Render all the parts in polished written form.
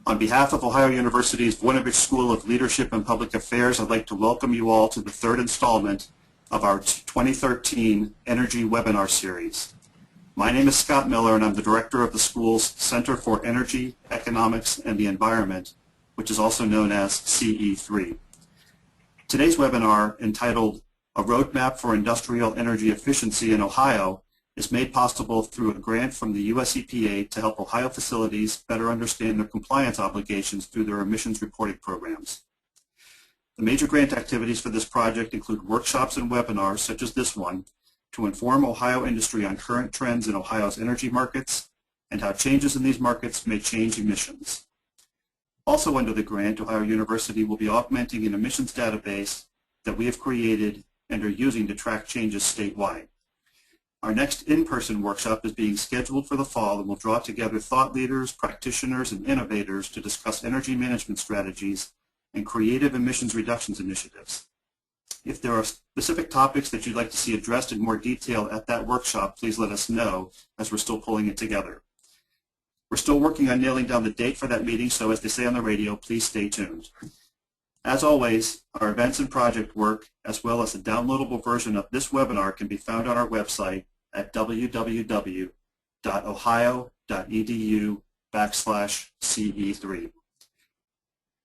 On behalf of Ohio University's Voinovich School of Leadership and Public Affairs, I'd like to welcome you all to the third installment of our 2013 Energy Webinar Series. My name is Scott Miller, and I'm the director of the school's Center for Energy, Economics, and the Environment, which is also known as CE3. Today's webinar, entitled A Roadmap for Industrial Energy Efficiency in Ohio, is made possible through a grant from the US EPA to help Ohio facilities better understand their compliance obligations through their emissions reporting programs. The major grant activities for this project include workshops and webinars, such as this one, to inform Ohio industry on current trends in Ohio's energy markets and how changes in these markets may change emissions. Also under the grant, Ohio University will be augmenting an emissions database that we have created and are using to track changes statewide. Our next in-person workshop is being scheduled for the fall and will draw together thought leaders, practitioners, and innovators to discuss energy management strategies and creative emissions reductions initiatives. If there are specific topics that you'd like to see addressed in more detail at that workshop, please let us know, as we're still pulling it together. We're still working on nailing down the date for that meeting, so as they say on the radio, please stay tuned. As always, our events and project work, as well as a downloadable version of this webinar, can be found on our website at www.ohio.edu/CE3.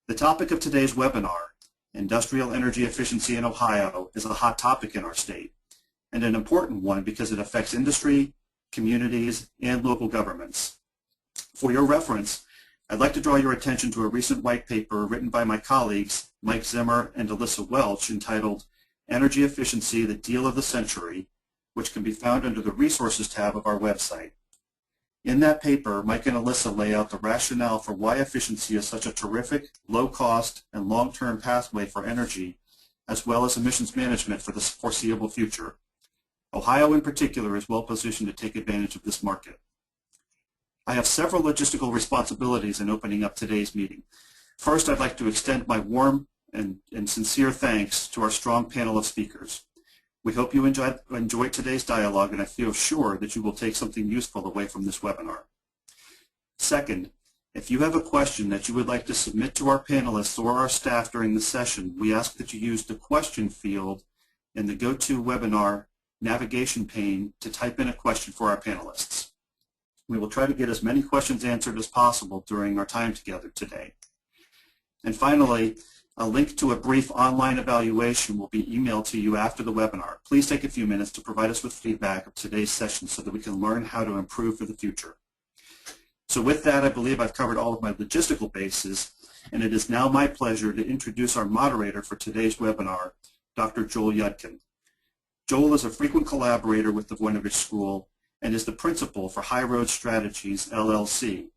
The topic of today's webinar, Industrial Energy Efficiency in Ohio, is a hot topic in our state, and an important one because it affects industry, communities, and local governments. For your reference, I'd like to draw your attention to a recent white paper written by my colleagues, Mike Zimmer and Alyssa Welch, entitled Energy Efficiency, the Deal of the Century, which can be found under the Resources tab of our website. In that paper, Mike and Alyssa lay out the rationale for why efficiency is such a terrific, low-cost, and long-term pathway for energy, as well as emissions management for the foreseeable future. Ohio, in particular, is well positioned to take advantage of this market. I have several logistical responsibilities in opening up today's meeting. First, I'd like to extend my warm and sincere thanks to our strong panel of speakers. We hope you enjoyed today's dialogue, and I feel sure that you will take something useful away from this webinar. Second, if you have a question that you would like to submit to our panelists or our staff during the session, we ask that you use the question field in the GoToWebinar navigation pane to type in a question for our panelists. We will try to get as many questions answered as possible during our time together today. And finally, a link to a brief online evaluation will be emailed to you after the webinar. Please take a few minutes to provide us with feedback of today's session so that we can learn how to improve for the future. So with that, I believe I've covered all of my logistical bases, and it is now my pleasure to introduce our moderator for today's webinar, Dr. Joel Yudkin. Joel is a frequent collaborator with the Voinovich School and is the principal for High Road Strategies, LLC,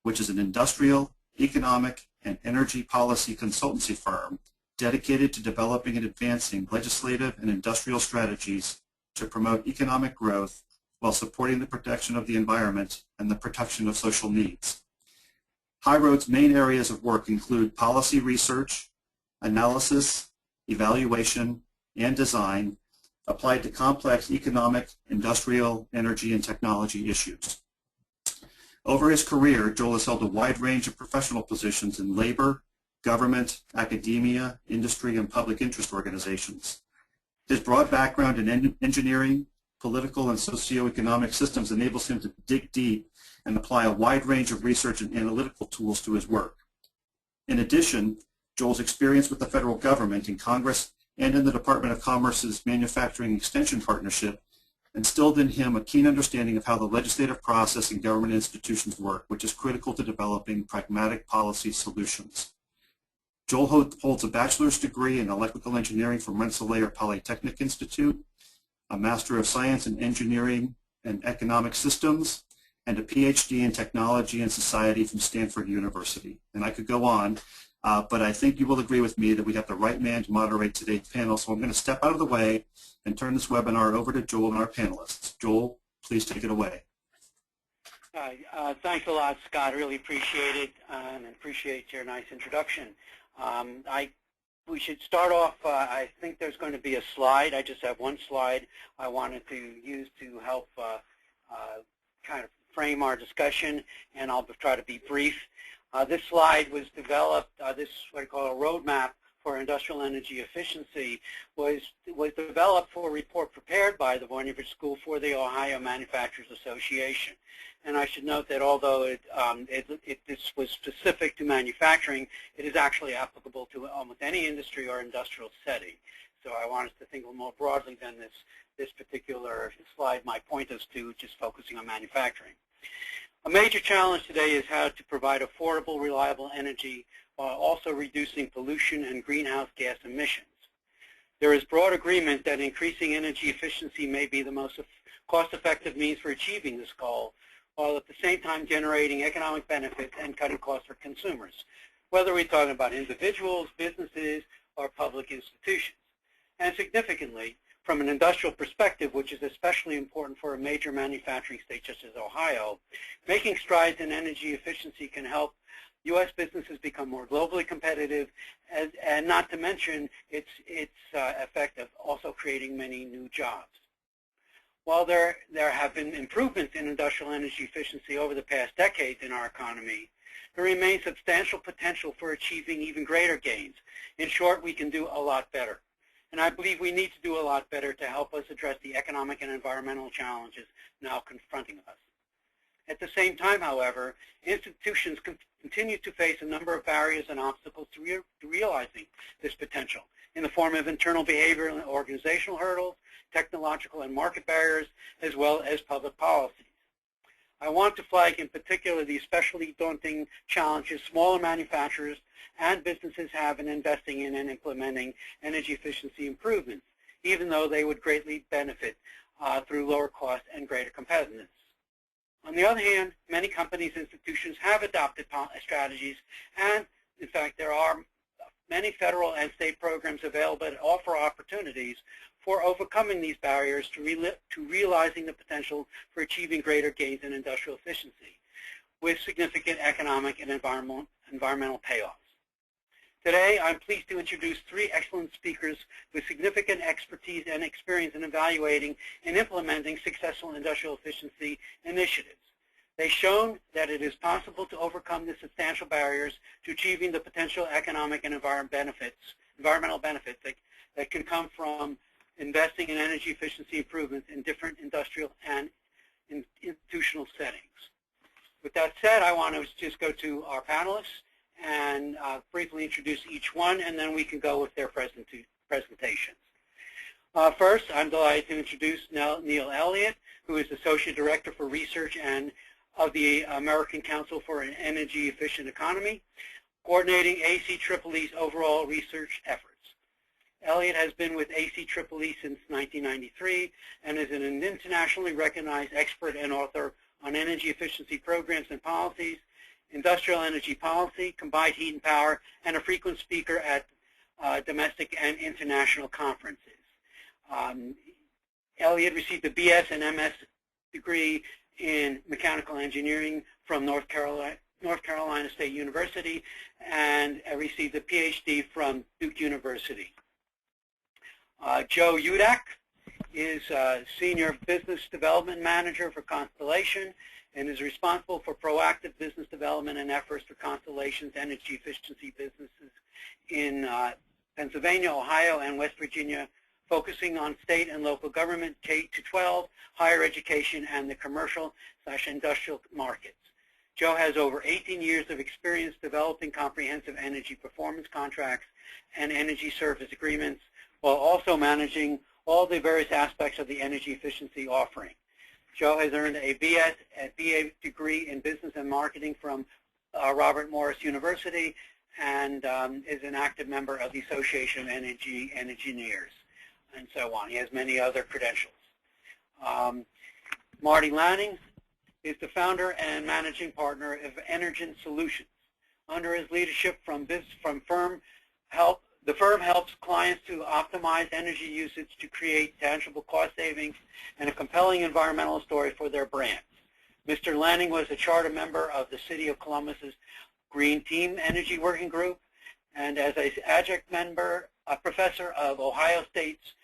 which is an industrial, economic, and energy policy consultancy firm dedicated to developing and advancing legislative and industrial strategies to promote economic growth while supporting the protection of the environment and the protection of social needs. High Road's main areas of work include policy research, analysis, evaluation, and design applied to complex economic, industrial, energy, and technology issues. Over his career, Joel has held a wide range of professional positions in labor, government, academia, industry, and public interest organizations. His broad background in engineering, political, and socioeconomic systems enables him to dig deep and apply a wide range of research and analytical tools to his work. In addition, Joel's experience with the federal government in Congress and in the Department of Commerce's Manufacturing Extension Partnership instilled in him a keen understanding of how the legislative process and government institutions work, which is critical to developing pragmatic policy solutions. Joel holds a bachelor's degree in electrical engineering from Rensselaer Polytechnic Institute, a Master of Science in Engineering and Economic Systems, and a PhD in Technology and Society from Stanford University. And I could go on, but I think you will agree with me that we have the right man to moderate today's panel, so I'm going to step out of the way and turn this webinar over to Joel and our panelists. Joel, please take it away. Thanks a lot, Scott. Really appreciate it, and appreciate your nice introduction. We should start off, I think there's going to be a slide. I just have one slide I wanted to use to help kind of frame our discussion, and I'll try to be brief. This slide was developed, this is what I call a roadmap for industrial energy efficiency, was developed for a report prepared by the Voinovich School for the Ohio Manufacturers Association. And I should note that although this was specific to manufacturing, it is actually applicable to almost any industry or industrial setting. So I want us to think a little more broadly than this particular slide might point us to, just focusing on manufacturing. A major challenge today is how to provide affordable, reliable energy while also reducing pollution and greenhouse gas emissions. There is broad agreement that increasing energy efficiency may be the most cost-effective means for achieving this goal, while at the same time generating economic benefits and cutting costs for consumers, whether we're talking about individuals, businesses, or public institutions. And significantly, from an industrial perspective, which is especially important for a major manufacturing state such as Ohio, making strides in energy efficiency can help U.S. businesses become more globally competitive, and not to mention its effect of also creating many new jobs. While there have been improvements in industrial energy efficiency over the past decades in our economy, there remains substantial potential for achieving even greater gains. In short, we can do a lot better. And I believe we need to do a lot better to help us address the economic and environmental challenges now confronting us. At the same time, however, institutions continue to face a number of barriers and obstacles to realizing this potential in the form of internal behavioral and organizational hurdles, technological and market barriers, as well as public policies. I want to flag in particular the especially daunting challenges smaller manufacturers and businesses have in investing in and implementing energy efficiency improvements, even though they would greatly benefit through lower cost and greater competitiveness. On the other hand, many companies and institutions have adopted strategies, and in fact there are many federal and state programs available that offer opportunities for overcoming these barriers to realizing the potential for achieving greater gains in industrial efficiency with significant economic and environmental payoffs. Today, I'm pleased to introduce three excellent speakers with significant expertise and experience in evaluating and implementing successful industrial efficiency initiatives. They've shown that it is possible to overcome the substantial barriers to achieving the potential economic and environmental benefits that can come from investing in energy efficiency improvements in different industrial and institutional settings. With that said, I want to just go to our panelists and briefly introduce each one, and then we can go with their presentations. First, I'm delighted to introduce Neil Elliott, who is Associate Director for Research and of the American Council for an Energy Efficient Economy, coordinating ACEEE's overall research efforts. Elliott has been with ACEEE since 1993 and is an internationally recognized expert and author on energy efficiency programs and policies, industrial energy policy, combined heat and power, and a frequent speaker at domestic and international conferences. Elliott received a BS and MS degree in mechanical engineering from North Carolina State University and received a PhD from Duke University. Joe Udak is Senior Business Development Manager for Constellation and is responsible for proactive business development and efforts for Constellation's energy efficiency businesses in Pennsylvania, Ohio, and West Virginia, focusing on state and local government, K-12, higher education, and the commercial/industrial markets. Joe has over 18 years of experience developing comprehensive energy performance contracts and energy service agreements, while also managing all the various aspects of the energy efficiency offering. Joe has earned a BS and BA degree in business and marketing from Robert Morris University and is an active member of the Association of Energy and Engineers, and so on. He has many other credentials. Marty Lanning is the founder and managing partner of Energen Solutions. Under his leadership the firm helps clients to optimize energy usage to create tangible cost savings and a compelling environmental story for their brands. Mr. Lanning was a charter member of the City of Columbus's Green Team Energy Working Group, and as an adjunct member, a professor of Ohio State's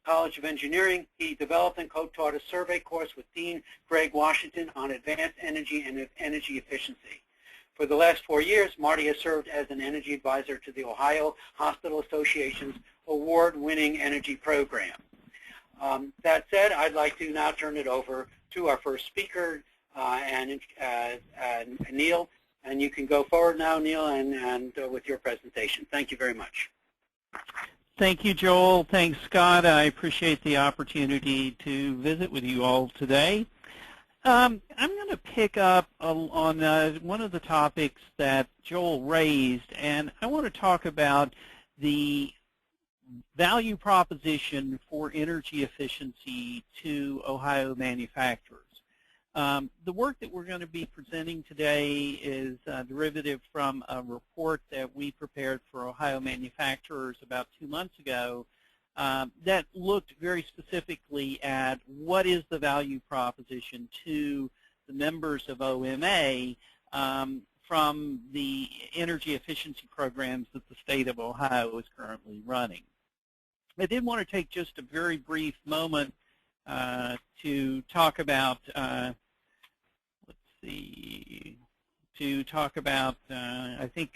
College of Engineering, he developed and co-taught a survey course with Dean Greg Washington on advanced energy and energy efficiency. For the last 4 years, Marty has served as an energy advisor to the Ohio Hospital Association's award-winning energy program. That said, I'd like to now turn it over to our first speaker, Neil, and you can go forward now, Neil, and with your presentation. Thank you very much. Thank you, Joel. Thanks, Scott. I appreciate the opportunity to visit with you all today. I'm going to pick up on one of the topics that Joel raised, and I want to talk about the value proposition for energy efficiency to Ohio manufacturers. The work that we're going to be presenting today is derivative from a report that we prepared for Ohio manufacturers about 2 months ago that looked very specifically at what is the value proposition to the members of OMA from the energy efficiency programs that the state of Ohio is currently running. I did want to take just a very brief moment to talk about, I think,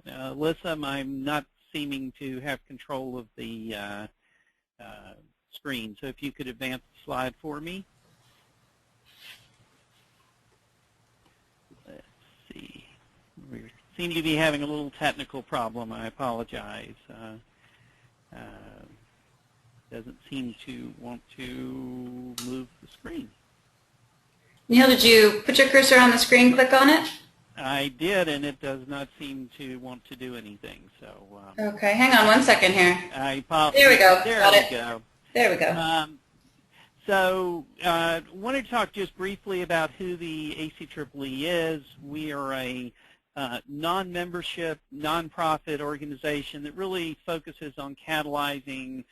Alyssa, I'm not seeming to have control of the screen, so if you could advance the slide for me. Let's see. We seem to be having a little technical problem. I apologize. Doesn't seem to want to move the screen. Neil, did you put your cursor on the screen, click on it? I did, and it does not seem to want to do anything. So. Okay, hang on 1 second here. There we go. There Got we it. go. There we go. So I wanted to talk just briefly about who the ACEEE is. We are a non-membership, non-profit organization that really focuses on catalyzing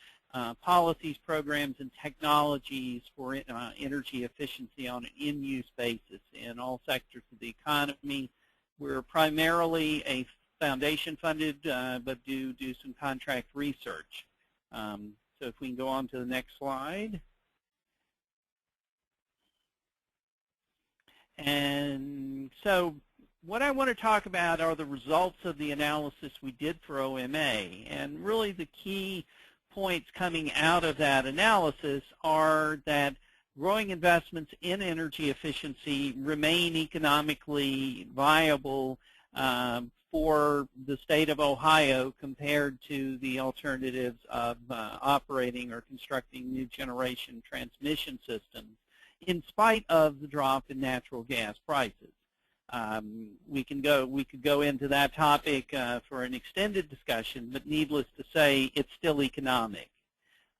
policies, programs, and technologies for energy efficiency on an in-use basis in all sectors of the economy. We're primarily a foundation-funded, but do some contract research. So if we can go on to the next slide. And so what I want to talk about are the results of the analysis we did for OMA. And really the key points coming out of that analysis are that growing investments in energy efficiency remain economically viable for the state of Ohio compared to the alternatives of operating or constructing new generation transmission systems, in spite of the drop in natural gas prices. We could go into that topic for an extended discussion, but needless to say, it's still economic.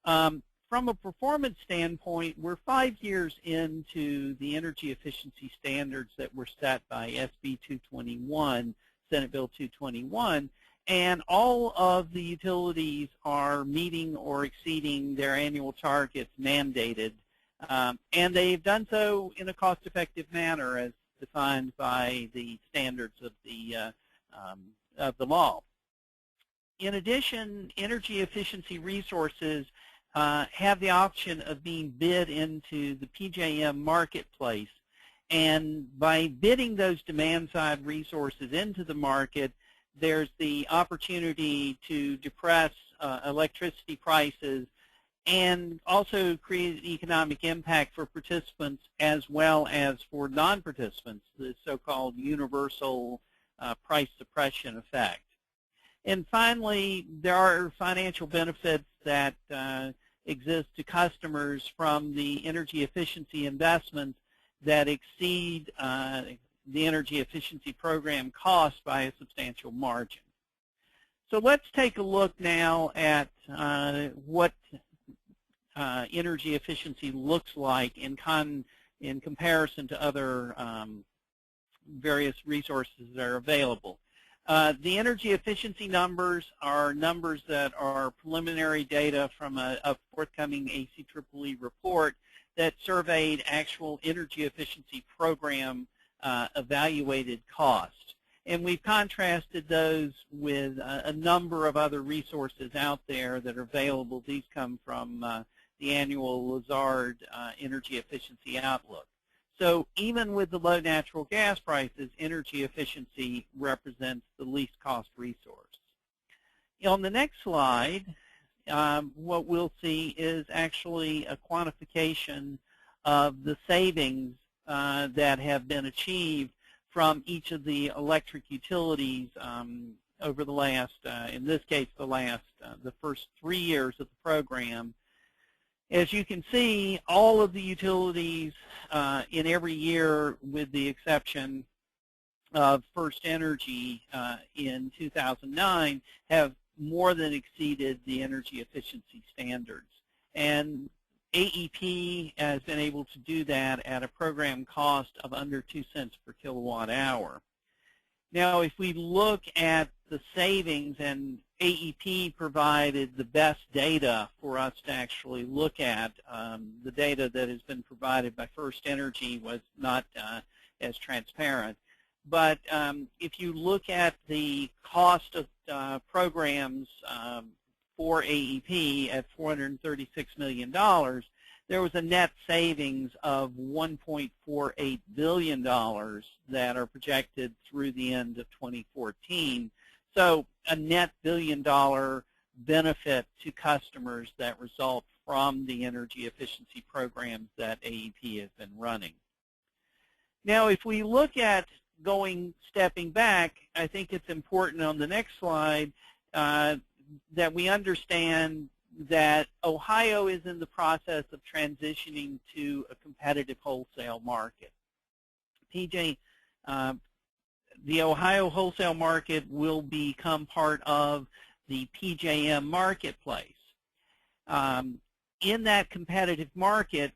From a performance standpoint, we're 5 years into the energy efficiency standards that were set by SB 221, Senate Bill 221, and all of the utilities are meeting or exceeding their annual targets mandated, and they've done so in a cost-effective manner as defined by the standards of the law. In addition, energy efficiency resources have the option of being bid into the PJM marketplace, and by bidding those demand-side resources into the market, there's the opportunity to depress electricity prices and also create economic impact for participants as well as for non-participants, the so-called universal price suppression effect. And finally, there are financial benefits that exist to customers from the energy efficiency investments that exceed the energy efficiency program cost by a substantial margin. So let's take a look now at what energy efficiency looks like in comparison to other various resources that are available. The energy efficiency numbers are numbers that are preliminary data from a forthcoming ACEEE report that surveyed actual energy efficiency program evaluated costs. And we've contrasted those with a number of other resources out there that are available. These come from the annual Lazard Energy Efficiency Outlook. So even with the low natural gas prices, energy efficiency represents the least cost resource. On the next slide, what we'll see is actually a quantification of the savings that have been achieved from each of the electric utilities over the last, in this case, the first 3 years of the program. As you can see, all of the utilities in every year, with the exception of First Energy in 2009, have more than exceeded the energy efficiency standards. And AEP has been able to do that at a program cost of under 2 cents per kilowatt hour. Now, if we look at the savings, and AEP provided the best data for us to actually look at, the data that has been provided by First Energy was not as transparent. But if you look at the cost of programs for AEP at $436 million, there was a net savings of $1.48 billion that are projected through the end of 2014. So a net billion-dollar benefit to customers that result from the energy efficiency programs that AEP has been running. Now, if we look at stepping back, I think it's important on the next slide that we understand that Ohio is in the process of transitioning to a competitive wholesale market. The Ohio wholesale market will become part of the PJM marketplace. In that competitive market,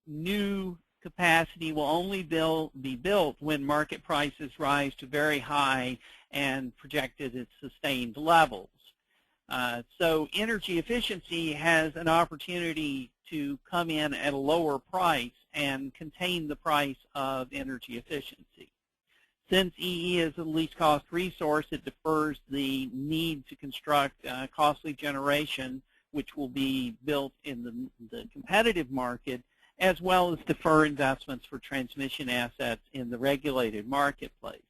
new capacity will only be built when market prices rise to very high and projected at sustained levels. So energy efficiency has an opportunity to come in at a lower price and contain the price of energy efficiency. Since EE is the least cost resource, it defers the need to construct costly generation, which will be built in the competitive market, as well as defer investments for transmission assets in the regulated marketplace.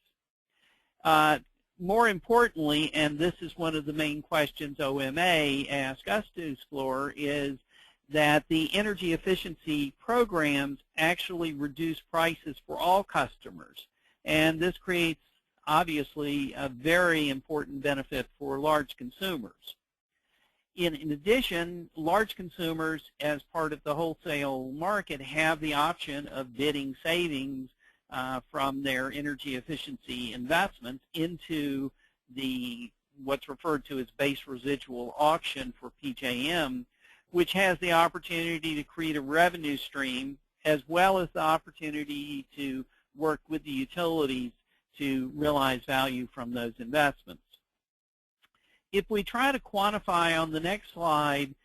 More importantly, and this is one of the main questions OMA asked us to explore, is that the energy efficiency programs actually reduce prices for all customers. And this creates, obviously, a very important benefit for large consumers. In addition, large consumers, as part of the wholesale market, have the option of bidding savings from their energy efficiency investments into what's referred to as base residual auction for PJM, which has the opportunity to create a revenue stream, as well as the opportunity to work with the utilities to realize value from those investments. If we try to quantify on the next slide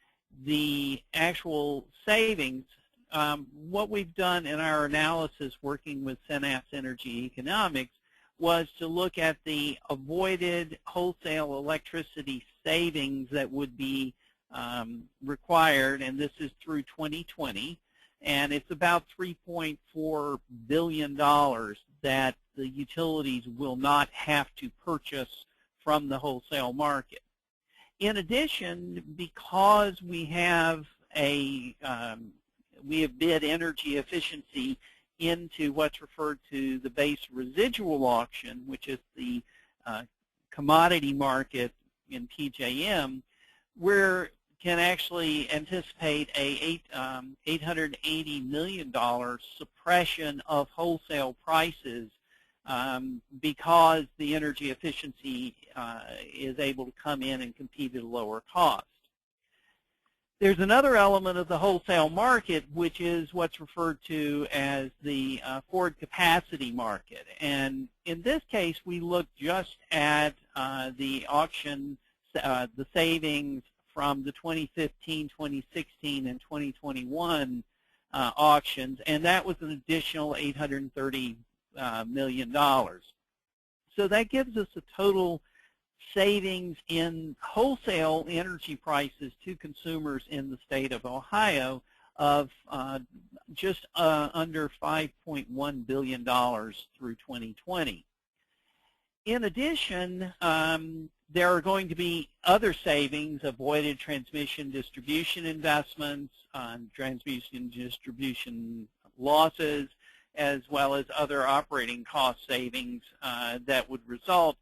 the actual savings, what we've done in our analysis working with Synapse Energy Economics was to look at the avoided wholesale electricity savings that would be required, and this is through 2020, and it's about $3.4 billion that the utilities will not have to purchase from the wholesale market. In addition, because we have bid energy efficiency into what's referred to the base residual auction, which is the commodity market in PJM, we can actually anticipate a $880 million suppression of wholesale prices because the energy efficiency is able to come in and compete at a lower cost. There's another element of the wholesale market, which is what's referred to as the forward capacity market. And in this case, we look just at the auction, the savings from the 2015, 2016, and 2021 auctions, and that was an additional $830 million. So that gives us a total savings in wholesale energy prices to consumers in the state of Ohio of just under $5.1 billion through 2020. In addition, there are going to be other savings, avoided transmission distribution investments, transmission distribution losses, as well as other operating cost savings that would result.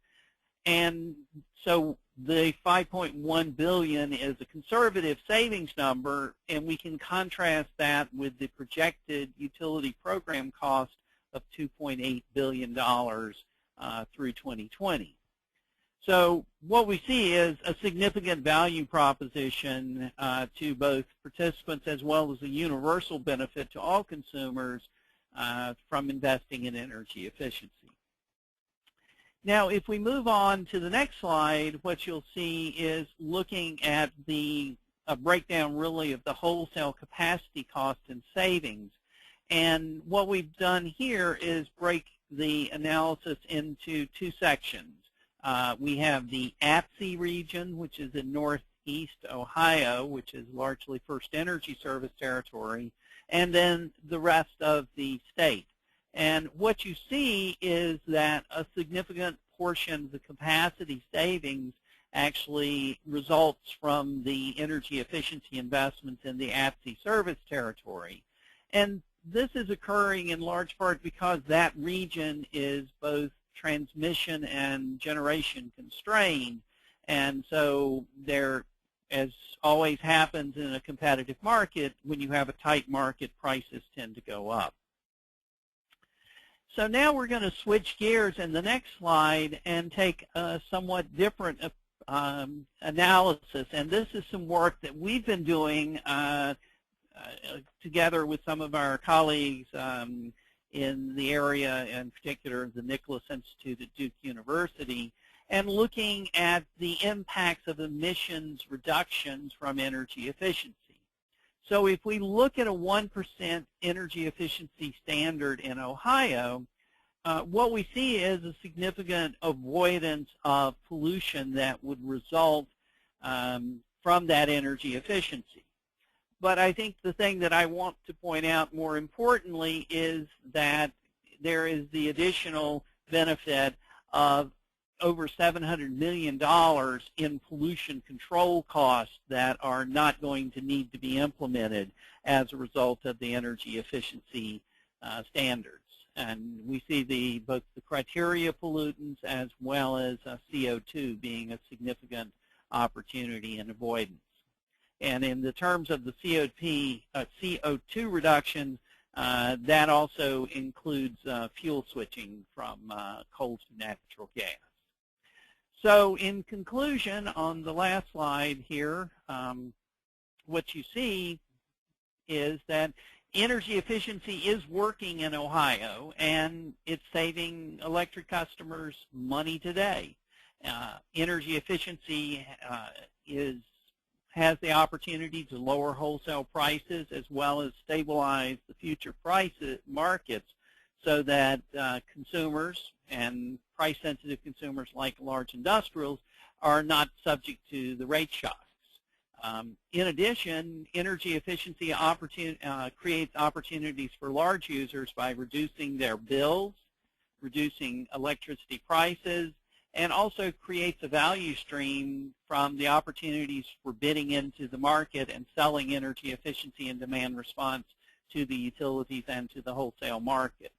And so the $5.1 billion is a conservative savings number, and we can contrast that with the projected utility program cost of $2.8 billion through 2020. So what we see is a significant value proposition to both participants as well as a universal benefit to all consumers from investing in energy efficiency. Now, if we move on to the next slide, what you'll see is looking at the breakdown really of the wholesale capacity cost and savings. And what we've done here is break the analysis into two sections. We have the ATSI region, which is in northeast Ohio, which is largely First Energy Service territory, and then the rest of the state. And what you see is that a significant portion of the capacity savings actually results from the energy efficiency investments in the ATSI service territory. And this is occurring in large part because that region is both transmission and generation constrained. And so there, as always happens in a competitive market, when you have a tight market, prices tend to go up. So now we're going to switch gears in the next slide and take a somewhat different analysis. And this is some work that we've been doing together with some of our colleagues in the area, in particular the Nicholas Institute at Duke University, and looking at the impacts of emissions reductions from energy efficiency. So if we look at a 1% energy efficiency standard in Ohio, what we see is a significant avoidance of pollution that would result from that energy efficiency. But I think the thing that I want to point out more importantly is that there is the additional benefit of over $700 million in pollution control costs that are not going to need to be implemented as a result of the energy efficiency standards. And we see both the criteria pollutants as well as CO2 being a significant opportunity in avoidance. And in the terms of the CO2 reduction, that also includes fuel switching from coal to natural gas. So in conclusion, on the last slide here, what you see is that energy efficiency is working in Ohio, and it's saving electric customers money today. Energy efficiency has the opportunity to lower wholesale prices as well as stabilize the future markets so that consumers and price-sensitive consumers like large industrials are not subject to the rate shocks. In addition, energy efficiency creates opportunities for large users by reducing their bills, reducing electricity prices, and also creates a value stream from the opportunities for bidding into the market and selling energy efficiency and demand response to the utilities and to the wholesale market.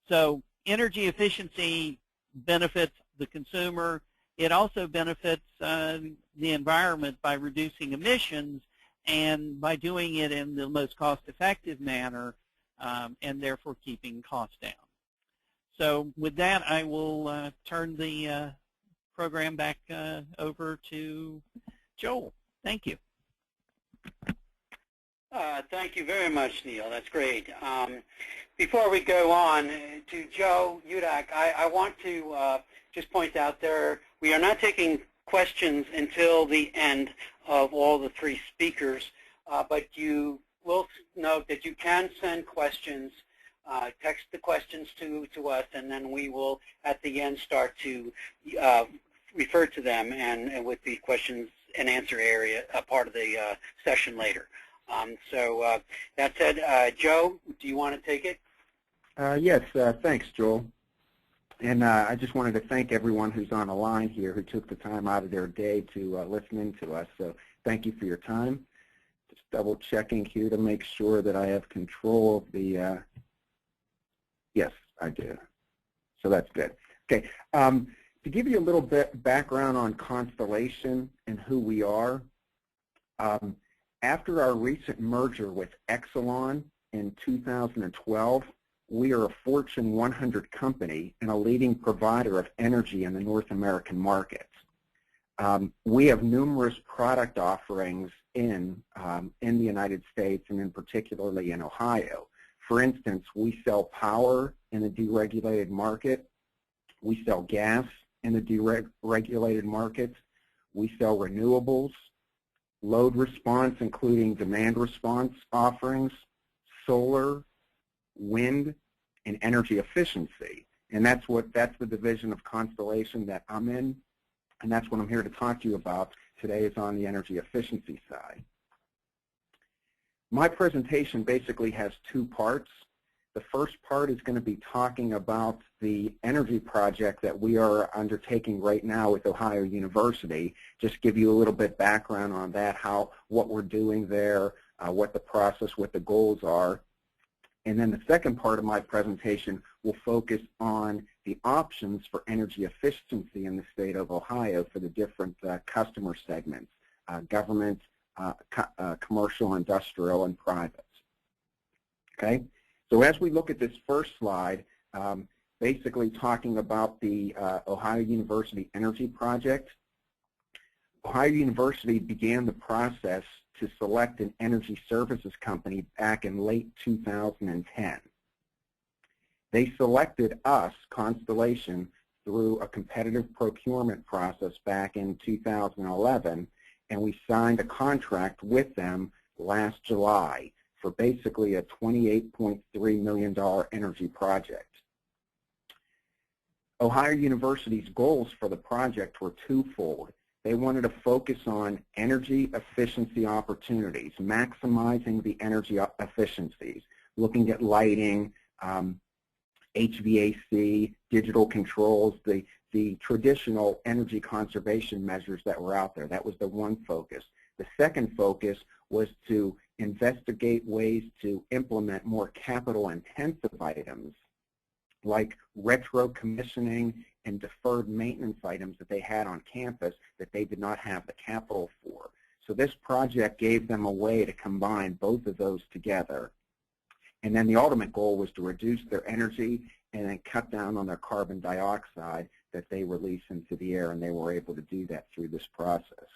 So energy efficiency benefits the consumer. It also benefits the environment by reducing emissions and by doing it in the most cost-effective manner and therefore keeping costs down. So with that, I will turn the program back over to Joel. Thank you. Thank you very much, Neil. That's great. Before we go on to Joe Udak, I want to just point out we are not taking questions until the end of all the three speakers, but you will note that you can send questions, text the questions to us, and then we will at the end start to refer to them and with the questions and answer area, a part of the session later. So that said, Joe, do you want to take it? Yes, thanks, Joel. And I just wanted to thank everyone who's on the line here who took the time out of their day to listen in to us. So thank you for your time. Just double checking here to make sure that I have control of the, yes, I do. So that's good. Okay, to give you a little bit background on Constellation and who we are, after our recent merger with Exelon in 2012, we are a Fortune 100 company and a leading provider of energy in the North American markets. We have numerous product offerings in the United States and in particularly in Ohio. For instance, we sell power in the deregulated market. We sell gas in the deregulated markets. We sell renewables, load response, including demand response offerings, solar, wind, and energy efficiency. And that's the division of Constellation that I'm in, and that's what I'm here to talk to you about today is on the energy efficiency side. My presentation basically has two parts. The first part is going to be talking about the energy project that we are undertaking right now with Ohio University. Just give you a little bit background on that, what we're doing there, what the process, what the goals are. And then the second part of my presentation will focus on the options for energy efficiency in the state of Ohio for the different customer segments, government, commercial, industrial, and private. Okay? So as we look at this first slide, basically talking about the Ohio University Energy Project, Ohio University began the process to select an energy services company back in late 2010. They selected us, Constellation, through a competitive procurement process back in 2011, and we signed a contract with them last July for basically a $28.3 million energy project. Ohio University's goals for the project were twofold. They wanted to focus on energy efficiency opportunities, maximizing the energy efficiencies, looking at lighting, HVAC, digital controls, the traditional energy conservation measures that were out there. That was the one focus. The second focus was to investigate ways to implement more capital-intensive items like retro commissioning and deferred maintenance items that they had on campus that they did not have the capital for. So this project gave them a way to combine both of those together. And then the ultimate goal was to reduce their energy and then cut down on their carbon dioxide that they release into the air, and they were able to do that through this process.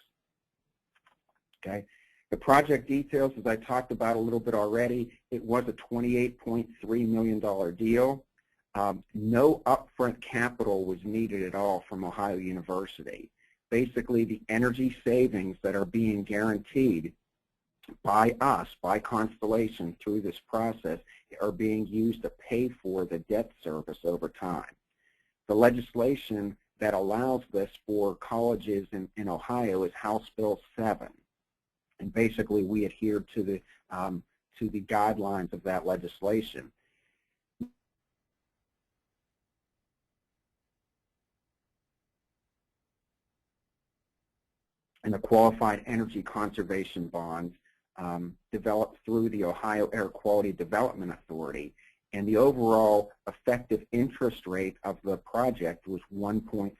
Okay. The project details, as I talked about a little bit already, it was a $28.3 million deal. No upfront capital was needed at all from Ohio University. Basically, the energy savings that are being guaranteed by us, by Constellation, through this process are being used to pay for the debt service over time. The legislation that allows this for colleges in Ohio is House Bill 7. And basically, we adhered to the guidelines of that legislation. And the qualified energy conservation bonds developed through the Ohio Air Quality Development Authority. And the overall effective interest rate of the project was 1.4%.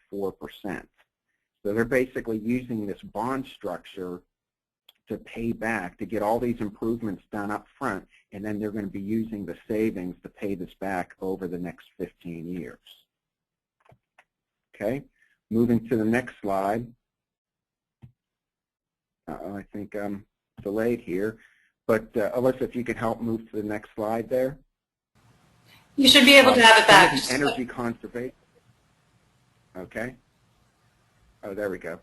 So they're basically using this bond structure to pay back, to get all these improvements done up front, and then they're going to be using the savings to pay this back over the next 15 years. Okay, moving to the next slide. I think I'm delayed here, but Alyssa, if you could help move to the next slide there. You should be able to have it back. Energy conservation. Okay. Oh, there we go.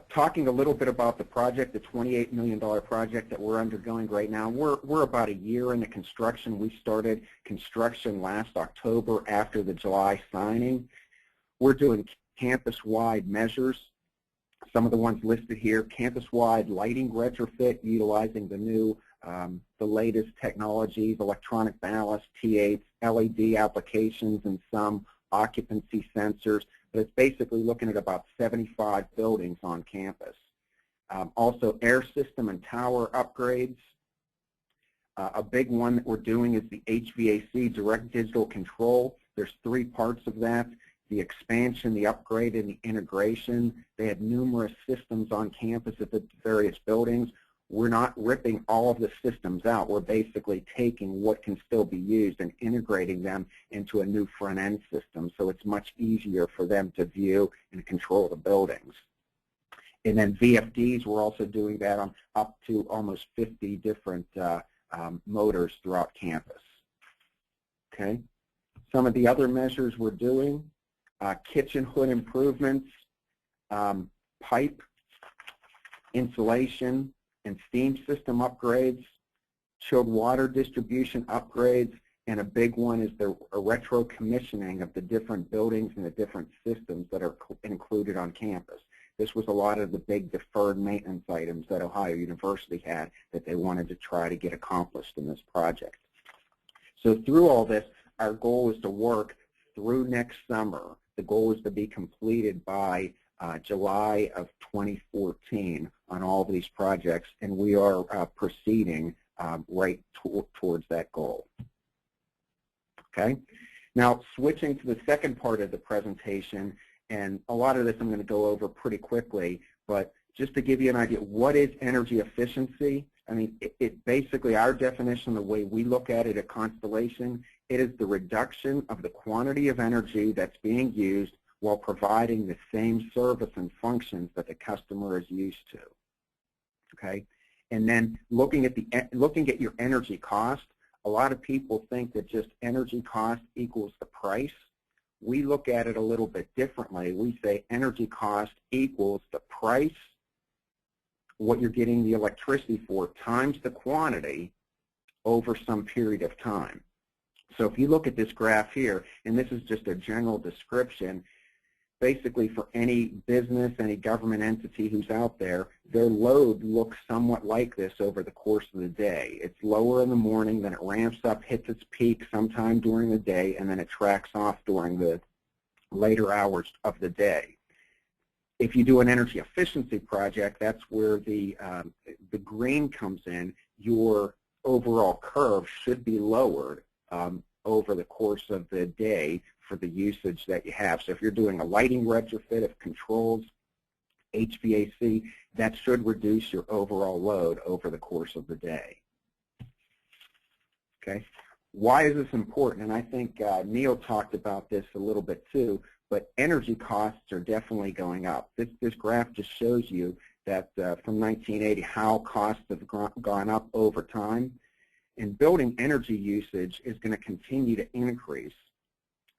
Talking a little bit about the project, the $28 million project that we're undergoing right now. We're about a year into construction. We started construction last October after the July signing. We're doing campus-wide measures Some of the ones listed here: campus-wide lighting retrofit utilizing the new, the latest technologies, electronic ballast, T8, LED applications, and some occupancy sensors. But it's basically looking at about 75 buildings on campus. Also, air system and tower upgrades. A big one that we're doing is the HVAC, direct digital control. There's 3 parts of that: the expansion, the upgrade, and the integration. They have numerous systems on campus at the various buildings. We're not ripping all of the systems out. We're basically taking what can still be used and integrating them into a new front-end system, so it's much easier for them to view and control the buildings. And then VFDs, we're also doing that on up to almost 50 different motors throughout campus. Okay. Some of the other measures we're doing: kitchen hood improvements, pipe insulation and steam system upgrades, chilled water distribution upgrades, and a big one is the retro commissioning of the different buildings and the different systems that are included on campus. This was a lot of the big deferred maintenance items that Ohio University had that they wanted to try to get accomplished in this project. So through all this, our goal is to work through next summer. The goal is to be completed by July of 2014 on all of these projects, and we are proceeding right towards that goal. Okay. Now, switching to the second part of the presentation, and a lot of this I'm going to go over pretty quickly, but just to give you an idea, what is energy efficiency? I mean, it basically, our definition, the way we look at it at Constellation, it is the reduction of the quantity of energy that's being used while providing the same service and functions that the customer is used to. Okay, and then looking at your energy cost, a lot of people think that just energy cost equals the price. We look at it a little bit differently. We say energy cost equals the price, what you're getting the electricity for, times the quantity over some period of time. So if you look at this graph here, and this is just a general description, basically for any business, any government entity who's out there, their load looks somewhat like this over the course of the day. It's lower in the morning, then it ramps up, hits its peak sometime during the day, and then it tracks off during the later hours of the day. If you do an energy efficiency project, that's where the green comes in. Your overall curve should be lowered over the course of the day for the usage that you have. So if you're doing a lighting retrofit of controls, HVAC, that should reduce your overall load over the course of the day. Okay. Why is this important? And I think Neil talked about this a little bit too, but energy costs are definitely going up. This graph just shows you that from 1980 how costs have gone up over time. And building energy usage is going to continue to increase.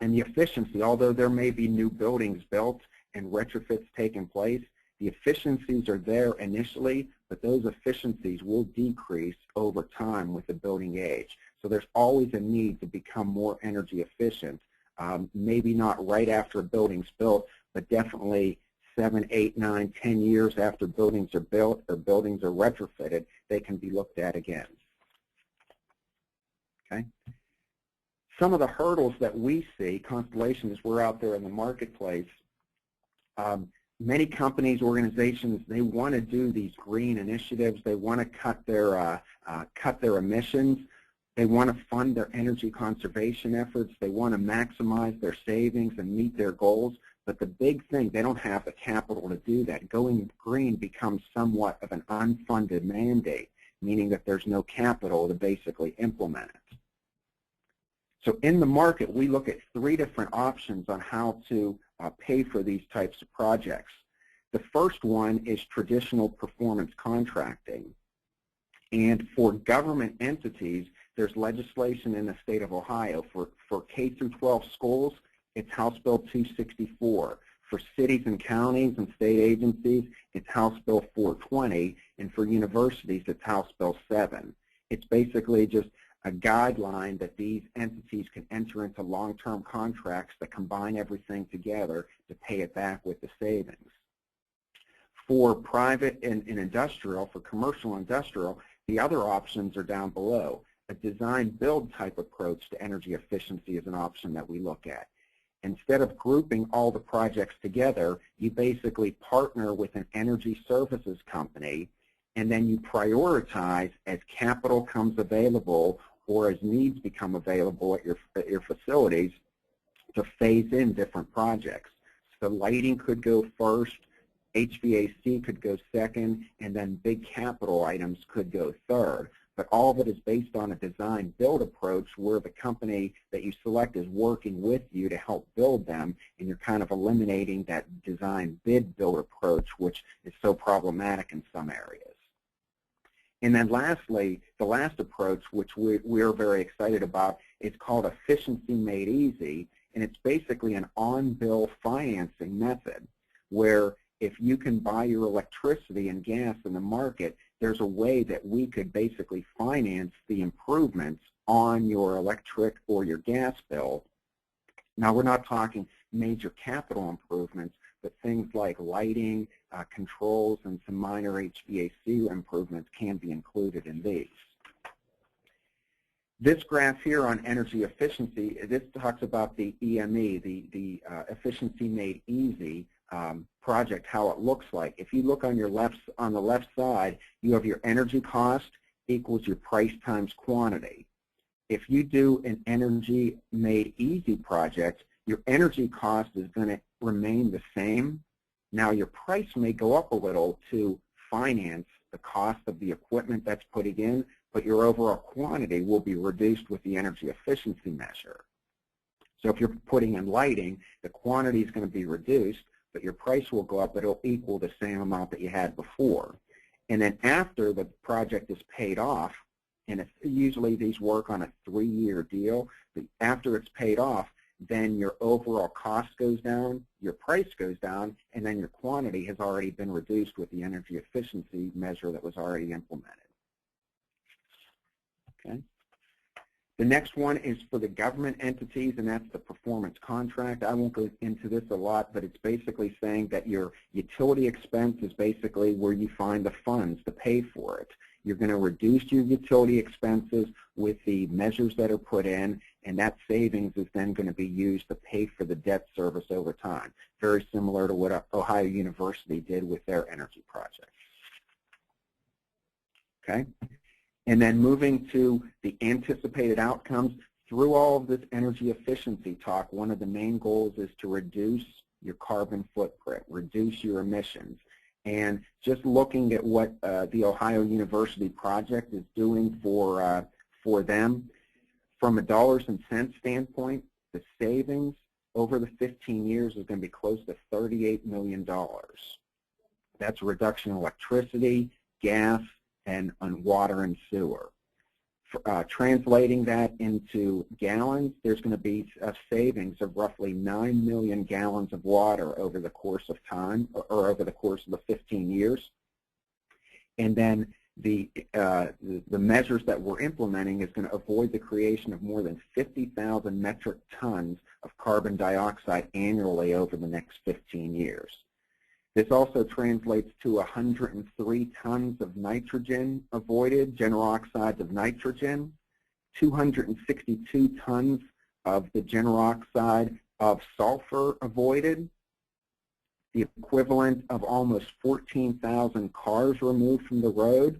And the efficiency, although there may be new buildings built and retrofits taking place, the efficiencies are there initially, but those efficiencies will decrease over time with the building age. So there's always a need to become more energy efficient, maybe not right after a building's built, but definitely 7, 8, 9, 10 years after buildings are built or buildings are retrofitted, they can be looked at again. Okay. Some of the hurdles that we see, Constellation, as we're out there in the marketplace, many companies, organizations, they want to do these green initiatives. They want to cut their emissions. They want to fund their energy conservation efforts. They want to maximize their savings and meet their goals. But the big thing, they don't have the capital to do that. Going green becomes somewhat of an unfunded mandate, meaning that there's no capital to basically implement it. So in the market, we look at 3 different options on how to pay for these types of projects. The first one is traditional performance contracting. And for government entities, there's legislation in the state of Ohio. For K through 12 schools, it's House Bill 264. For cities and counties and state agencies, it's House Bill 420. And for universities, it's House Bill 7. It's basically just a guideline that these entities can enter into long-term contracts that combine everything together to pay it back with the savings. For private and industrial, for commercial industrial, the other options are down below. A design-build type approach to energy efficiency is an option that we look at. Instead of grouping all the projects together, you basically partner with an energy services company, and then you prioritize as capital comes available or as needs become available at your facilities to phase in different projects. So lighting could go first, HVAC could go second, and then big capital items could go third. But all of it is based on a design-build approach where the company that you select is working with you to help build them, and you're kind of eliminating that design-bid-build approach, which is so problematic in some areas. And then lastly, the last approach, which we're very excited about, is called Efficiency Made Easy, and it's basically an on-bill financing method where if you can buy your electricity and gas in the market, there's a way that we could basically finance the improvements on your electric or your gas bill. Now, we're not talking major capital improvements, but things like lighting, controls, and some minor HVAC improvements can be included in these. This graph here on energy efficiency, this talks about the EME, the Efficiency Made Easy project, how it looks like. If you look on the left side, you have your energy cost equals your price times quantity. If you do an Energy Made Easy project, your energy cost is going to remain the same. Now your price may go up a little to finance the cost of the equipment that's putting in, but your overall quantity will be reduced with the energy efficiency measure. So if you're putting in lighting, the quantity is going to be reduced, but your price will go up, but it'll equal the same amount that you had before. And then after the project is paid off, and usually these work on a 3-year deal, but after it's paid off, then your overall cost goes down, your price goes down, and then your quantity has already been reduced with the energy efficiency measure that was already implemented. Okay. The next one is for the government entities, and that's the performance contract. I won't go into this a lot, but it's basically saying that your utility expense is basically where you find the funds to pay for it. You're going to reduce your utility expenses with the measures that are put in, and that savings is then going to be used to pay for the debt service over time, very similar to what Ohio University did with their energy project. Okay? And then moving to the anticipated outcomes, through all of this energy efficiency talk, one of the main goals is to reduce your carbon footprint, reduce your emissions. And just looking at what the Ohio University project is doing for them, from a dollars and cents standpoint, the savings over the 15 years is going to be close to $38 million. That's a reduction in electricity, gas, and on water and sewer. Translating that into gallons, there's going to be a savings of roughly 9 million gallons of water over the course of time, or over the course of the 15 years. And then the measures that we're implementing is going to avoid the creation of more than 50,000 metric tons of carbon dioxide annually over the next 15 years. This also translates to 103 tons of nitrogen avoided, general oxides of nitrogen, 262 tons of the general oxide of sulfur avoided, the equivalent of almost 14,000 cars removed from the road,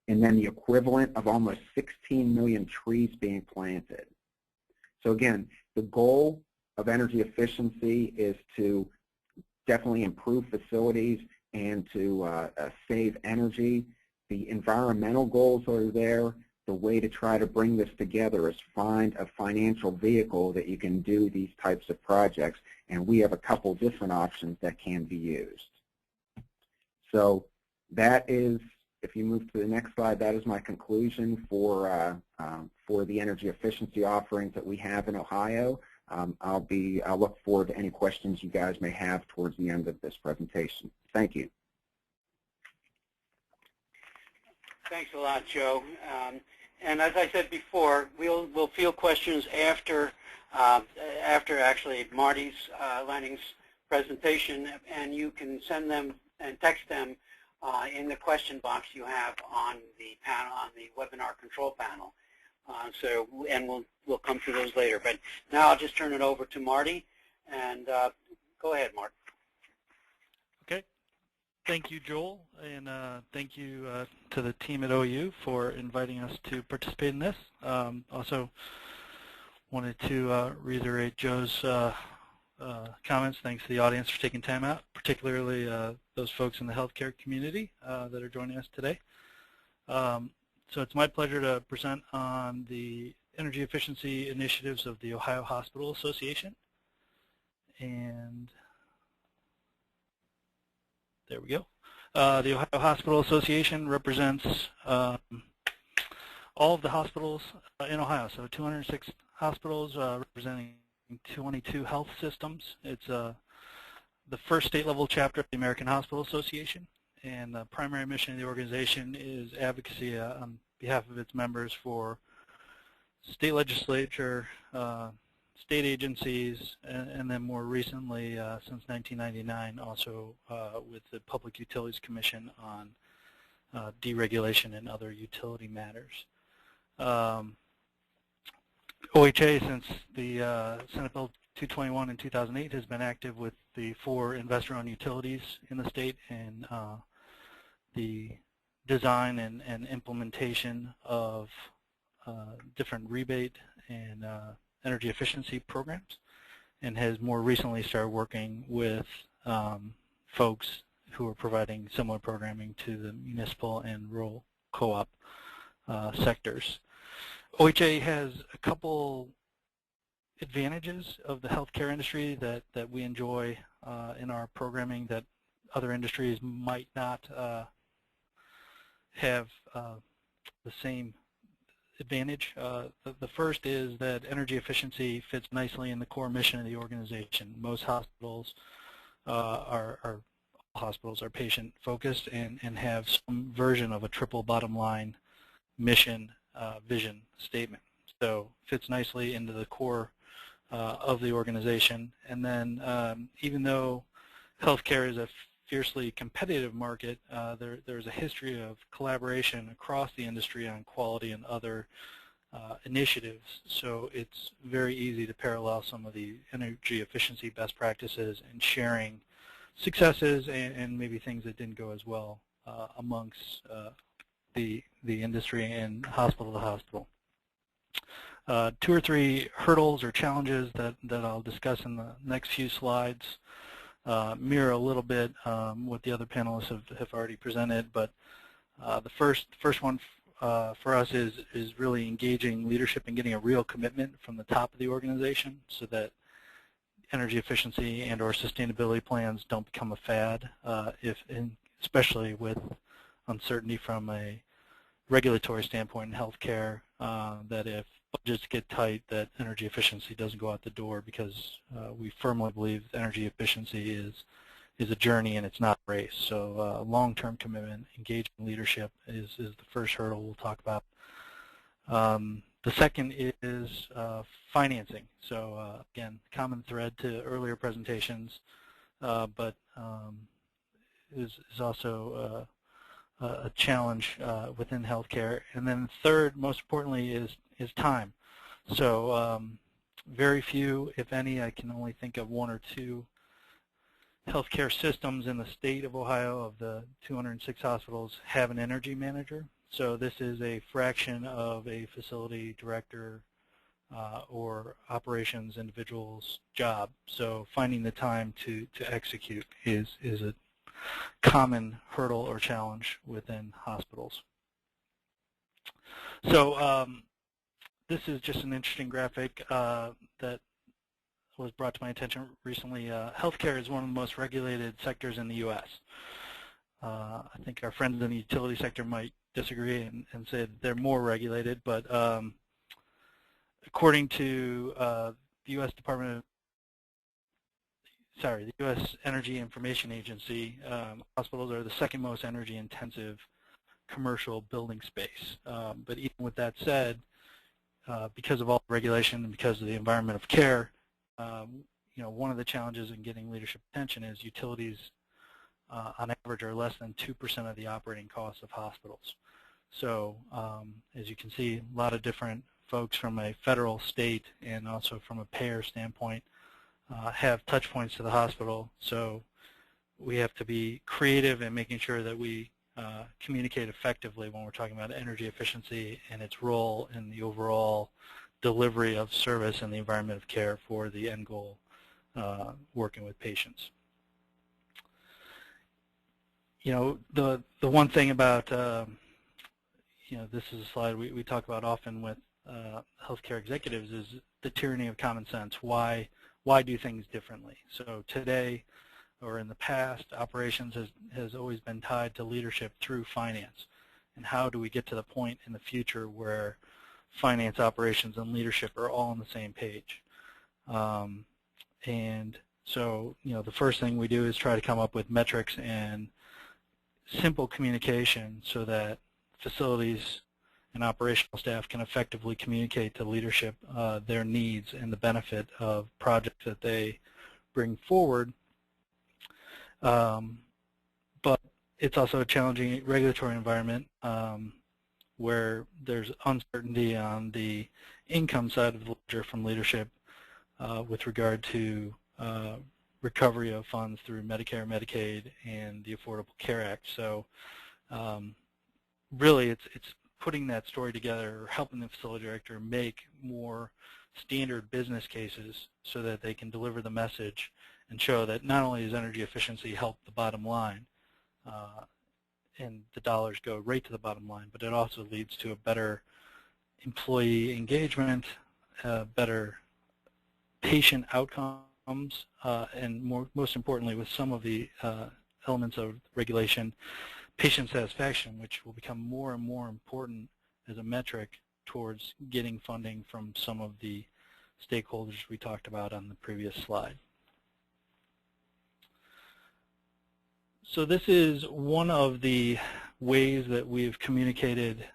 and then the equivalent of almost 16 million trees being planted. So again, the goal of energy efficiency is to definitely improve facilities and to save energy. The environmental goals are there. The way to try to bring this together is find a financial vehicle that you can do these types of projects, and we have a couple different options that can be used. So that is, if you move to the next slide, that is my conclusion for the energy efficiency offerings that we have in Ohio. I'll look forward to any questions you guys may have towards the end of this presentation. Thank you. Thanks a lot, Joe. And as I said before, we'll field questions after actually Marty's Lanning's presentation, and you can send them and text them in the question box you have on the panel, on the webinar control panel. And we'll come to those later. But now I'll just turn it over to Marty, and go ahead, Mark. Okay. Thank you, Joel, and thank you to the team at OU for inviting us to participate in this. Also wanted to reiterate Joe's comments. Thanks to the audience for taking time out, particularly those folks in the healthcare community that are joining us today. So it's my pleasure to present on the energy efficiency initiatives of the Ohio Hospital Association. And there we go. The Ohio Hospital Association represents all of the hospitals in Ohio, so 206 hospitals representing 22 health systems. It's the first state-level chapter of the American Hospital Association, and the primary mission of the organization is advocacy on behalf of its members for state legislature, state agencies, and then more recently, since 1999, also with the Public Utilities Commission on deregulation and other utility matters. OHA, since the Senate Bill 221 in 2008, has been active with the 4 investor-owned utilities in the state and the design and implementation of different rebate and energy efficiency programs, and has more recently started working with folks who are providing similar programming to the municipal and rural co-op sectors. OHA has a couple advantages of the healthcare industry that we enjoy in our programming that other industries might not have the same advantage. The first is that energy efficiency fits nicely in the core mission of the organization. Most hospitals are patient-focused and have some version of a triple bottom line mission vision statement. So fits nicely into the core of the organization. And then even though healthcare is a fiercely competitive market, there's a history of collaboration across the industry on quality and other initiatives. So it's very easy to parallel some of the energy efficiency best practices and sharing successes and maybe things that didn't go as well amongst the industry and hospital to hospital. 2 or 3 hurdles or challenges that I'll discuss in the next few slides mirror a little bit what the other panelists have already presented, but the first one for us is really engaging leadership and getting a real commitment from the top of the organization so that energy efficiency and or sustainability plans don't become a fad, especially with uncertainty from a regulatory standpoint in healthcare, that if budgets get tight, that energy efficiency doesn't go out the door, because we firmly believe energy efficiency is a journey and it's not a race. So long-term commitment, engagement, leadership is the first hurdle we'll talk about. The second is financing. So again, common thread to earlier presentations, but is also a challenge within healthcare. And then third, most importantly, is time. So very few, if any, I can only think of 1 or 2 healthcare systems in the state of Ohio of the 206 hospitals have an energy manager. So this is a fraction of a facility director or operations individual's job. So finding the time to execute is a common hurdle or challenge within hospitals. So this is just an interesting graphic that was brought to my attention recently. Healthcare is one of the most regulated sectors in the U.S. I think our friends in the utility sector might disagree and say that they're more regulated, but according to the U.S. the U.S. Energy Information Agency, hospitals are the second most energy-intensive commercial building space. But even with that said, because of all the regulation and because of the environment of care, one of the challenges in getting leadership attention is utilities on average, are less than 2% of the operating costs of hospitals. So as you can see, a lot of different folks from a federal, state, and also from a payer standpoint have touch points to the hospital. So we have to be creative in making sure that we communicate effectively when we're talking about energy efficiency and its role in the overall delivery of service and the environment of care for the end goal, working with patients. You know, the one thing about, you know, this is a slide we talk about often with healthcare executives, is the tyranny of common sense. Why do things differently? So today, or in the past, operations has always been tied to leadership through finance. And how do we get to the point in the future where finance, operations, and leadership are all on the same page? And so, you know, the first thing we do is try to come up with metrics and simple communication so that facilities and operational staff can effectively communicate to leadership their needs and the benefit of projects that they bring forward. But it's also a challenging regulatory environment where there's uncertainty on the income side of the ledger from leadership with regard to recovery of funds through Medicare, Medicaid, and the Affordable Care Act. So really it's putting that story together, or helping the facility director make more standard business cases so that they can deliver the message and show that not only does energy efficiency help the bottom line, and the dollars go right to the bottom line, but it also leads to a better employee engagement, better patient outcomes, and most importantly, with some of the elements of regulation, patient satisfaction, which will become more and more important as a metric towards getting funding from some of the stakeholders we talked about on the previous slide. So this is one of the ways that we've communicated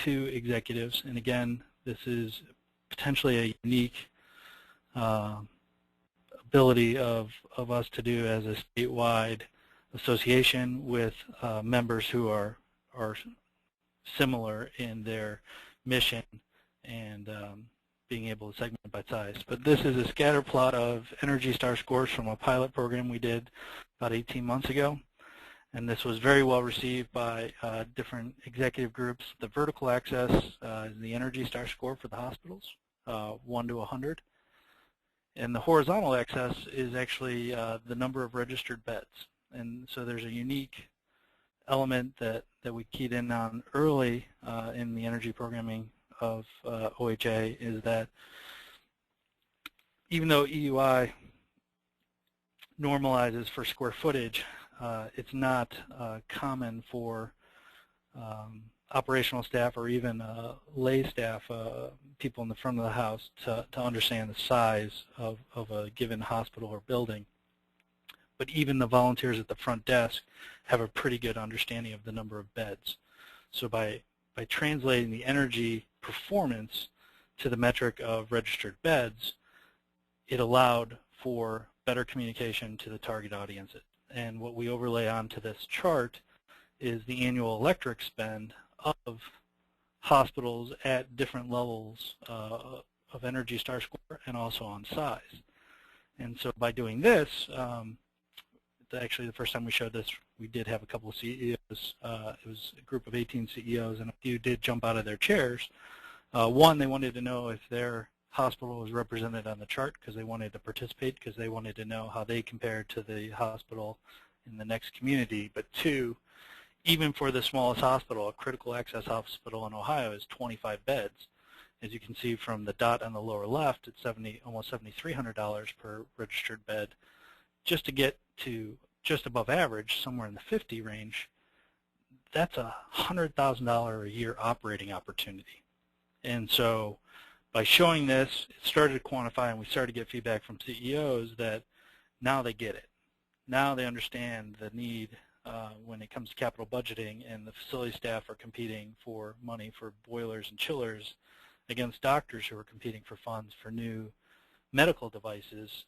to executives, and again, this is potentially a unique ability of us to do as a statewide association with members who are similar in their mission and being able to segment by size. But this is a scatter plot of Energy Star scores from a pilot program we did about 18 months ago. And this was very well received by different executive groups. The vertical axis is the Energy Star score for the hospitals, 1 to 100. And the horizontal axis is actually the number of registered beds. And so there's a unique element that we keyed in on early in the energy programming of OHA, is that even though EUI normalizes for square footage, it's not common for operational staff or even lay staff, people in the front of the house, to understand the size of a given hospital or building. But even the volunteers at the front desk have a pretty good understanding of the number of beds. So by translating the energy performance to the metric of registered beds, it allowed for better communication to the target audience. And what we overlay onto this chart is the annual electric spend of hospitals at different levels of Energy Star score and also on size. And so by doing this, actually the first time we showed this, we did have a couple of CEOs. It was a group of 18 CEOs, and a few did jump out of their chairs. One, they wanted to know if their hospital was represented on the chart because they wanted to participate, because they wanted to know how they compared to the hospital in the next community. But two, even for the smallest hospital, a critical access hospital in Ohio is 25 beds. As you can see from the dot on the lower left, it's almost $7,300 per registered bed. Just to get to just above average, somewhere in the 50 range, that's a $100,000 a year operating opportunity. And so by showing this, it started to quantify, and we started to get feedback from CEOs that now they get it. Now they understand the need when it comes to capital budgeting, and the facility staff are competing for money for boilers and chillers against doctors who are competing for funds for new medical devices.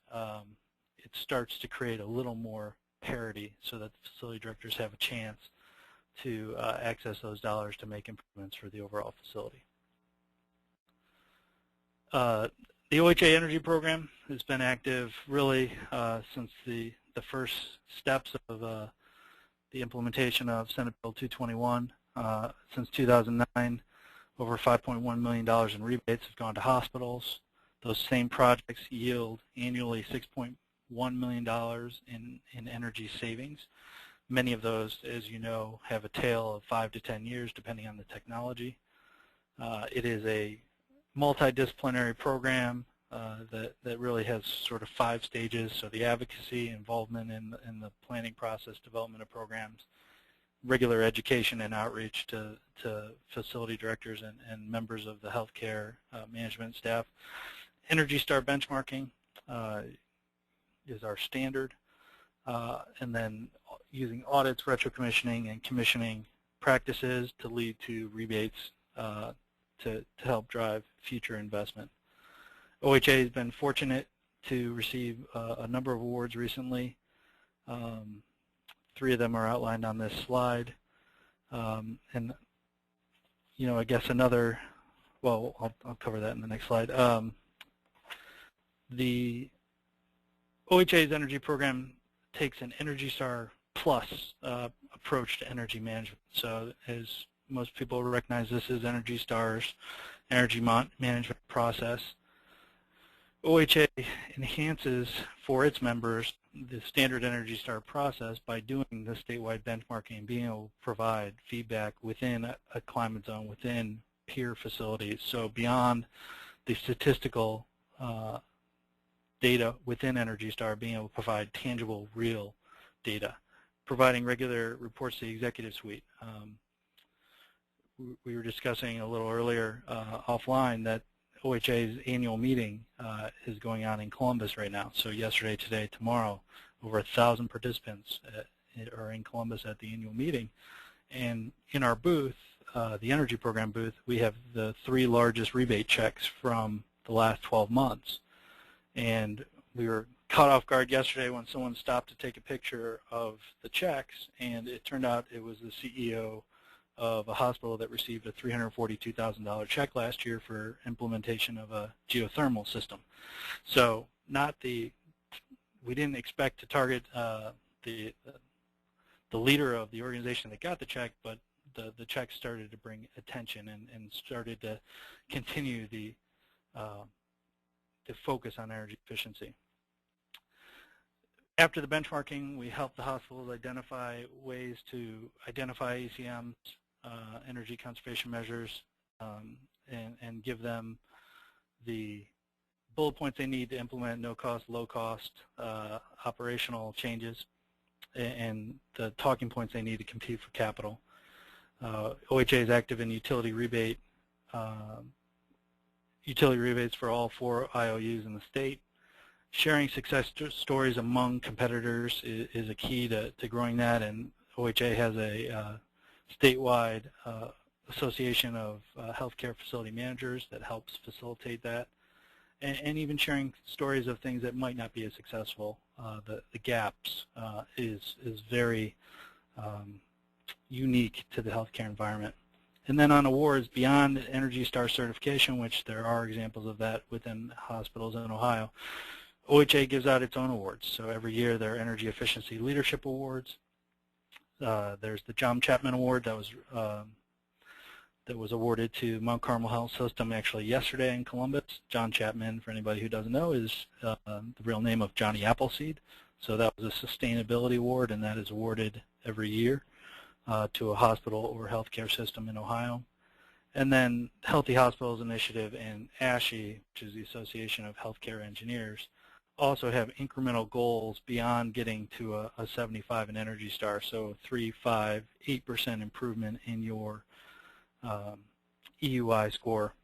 It starts to create a little more parity so that the facility directors have a chance to access those dollars to make improvements for the overall facility. The OHA Energy Program has been active really since the first steps of the implementation of Senate Bill 221. Since 2009, over $5.1 million in rebates have gone to hospitals. Those same projects yield annually $6.1 million in energy savings. Many of those, as you know, have a tail of 5 to 10 years depending on the technology. It is a multidisciplinary program that really has sort of 5 stages. So the advocacy, involvement in the planning process, development of programs, regular education and outreach to facility directors and members of the healthcare management staff. Energy Star benchmarking is our standard, and then using audits, retro-commissioning, and commissioning practices to lead to rebates to help drive future investment. OHA has been fortunate to receive a number of awards recently. 3 of them are outlined on this slide. And, you know, I guess another, well, I'll cover that in the next slide. The OHA's energy program takes an Energy Star Plus approach to energy management. So as most people recognize, this is Energy Star's energy management process. OHA enhances for its members the standard Energy Star process by doing the statewide benchmarking and being able to provide feedback within a climate zone, within peer facilities. So beyond the statistical data within Energy Star, being able to provide tangible, real data, providing regular reports to the executive suite. We were discussing a little earlier offline that OHA's annual meeting is going on in Columbus right now. So yesterday, today, tomorrow, over 1,000 participants are in Columbus at the annual meeting. And in our booth, the energy program booth, we have the 3 largest rebate checks from the last 12 months. And we were caught off guard yesterday when someone stopped to take a picture of the checks, and it turned out it was the CEO of a hospital that received a $342,000 check last year for implementation of a geothermal system. So we didn't expect to target the leader of the organization that got the check, but the check started to bring attention and started to continue the focus on energy efficiency. After the benchmarking, we helped the hospitals identify ways to identify ACMs, energy conservation measures, and give them the bullet points they need to implement no-cost, low-cost operational changes, and the talking points they need to compete for capital. OHA is active in utility rebates for all 4 IOUs in the state. Sharing success stories among competitors is a key to growing that, and OHA has a statewide association of healthcare facility managers that helps facilitate that, and even sharing stories of things that might not be as successful. The gaps is very unique to the healthcare environment. And then on awards, beyond Energy Star certification, which there are examples of that within hospitals in Ohio, OHA gives out its own awards. So every year there are Energy Efficiency Leadership Awards. There's the John Chapman Award that was awarded to Mount Carmel Health System actually yesterday in Columbus. John Chapman, for anybody who doesn't know, is the real name of Johnny Appleseed. So that was a sustainability award, and that is awarded every year to a hospital or healthcare system in Ohio. And then Healthy Hospitals Initiative and ASHE, which is the Association of Healthcare Engineers, also have incremental goals beyond getting to a 75 in Energy Star. So 3, 5, 8% improvement in your EUI score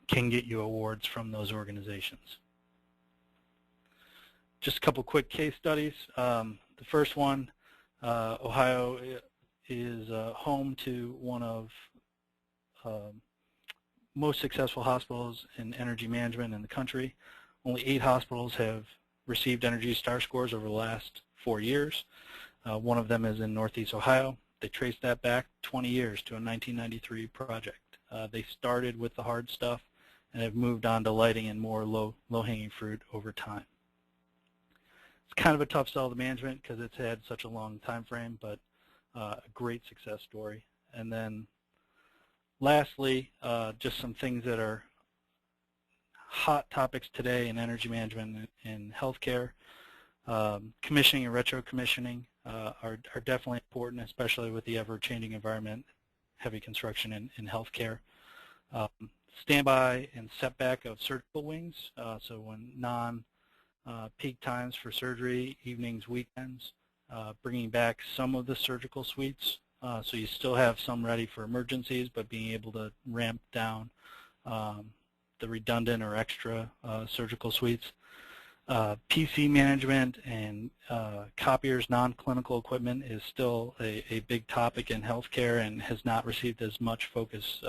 can get you awards from those organizations. Just a couple quick case studies. The first one, Ohio is home to one of most successful hospitals in energy management in the country. Only 8 hospitals have received Energy Star scores over the last 4 years. One of them is in Northeast Ohio. They traced that back 20 years to a 1993 project. They started with the hard stuff and have moved on to lighting and more low-hanging fruit over time. It's kind of a tough sell to management because it's had such a long time frame, but a great success story. And then lastly, just some things that are hot topics today in energy management and healthcare. Commissioning and retro-commissioning are definitely important, especially with the ever-changing environment, heavy construction in healthcare. Standby and setback of surgical wings, so when non-peak times for surgery, evenings, weekends, bringing back some of the surgical suites, so you still have some ready for emergencies, but being able to ramp down the redundant or extra surgical suites. PC management and copiers, non-clinical equipment is still a big topic in healthcare and has not received as much focus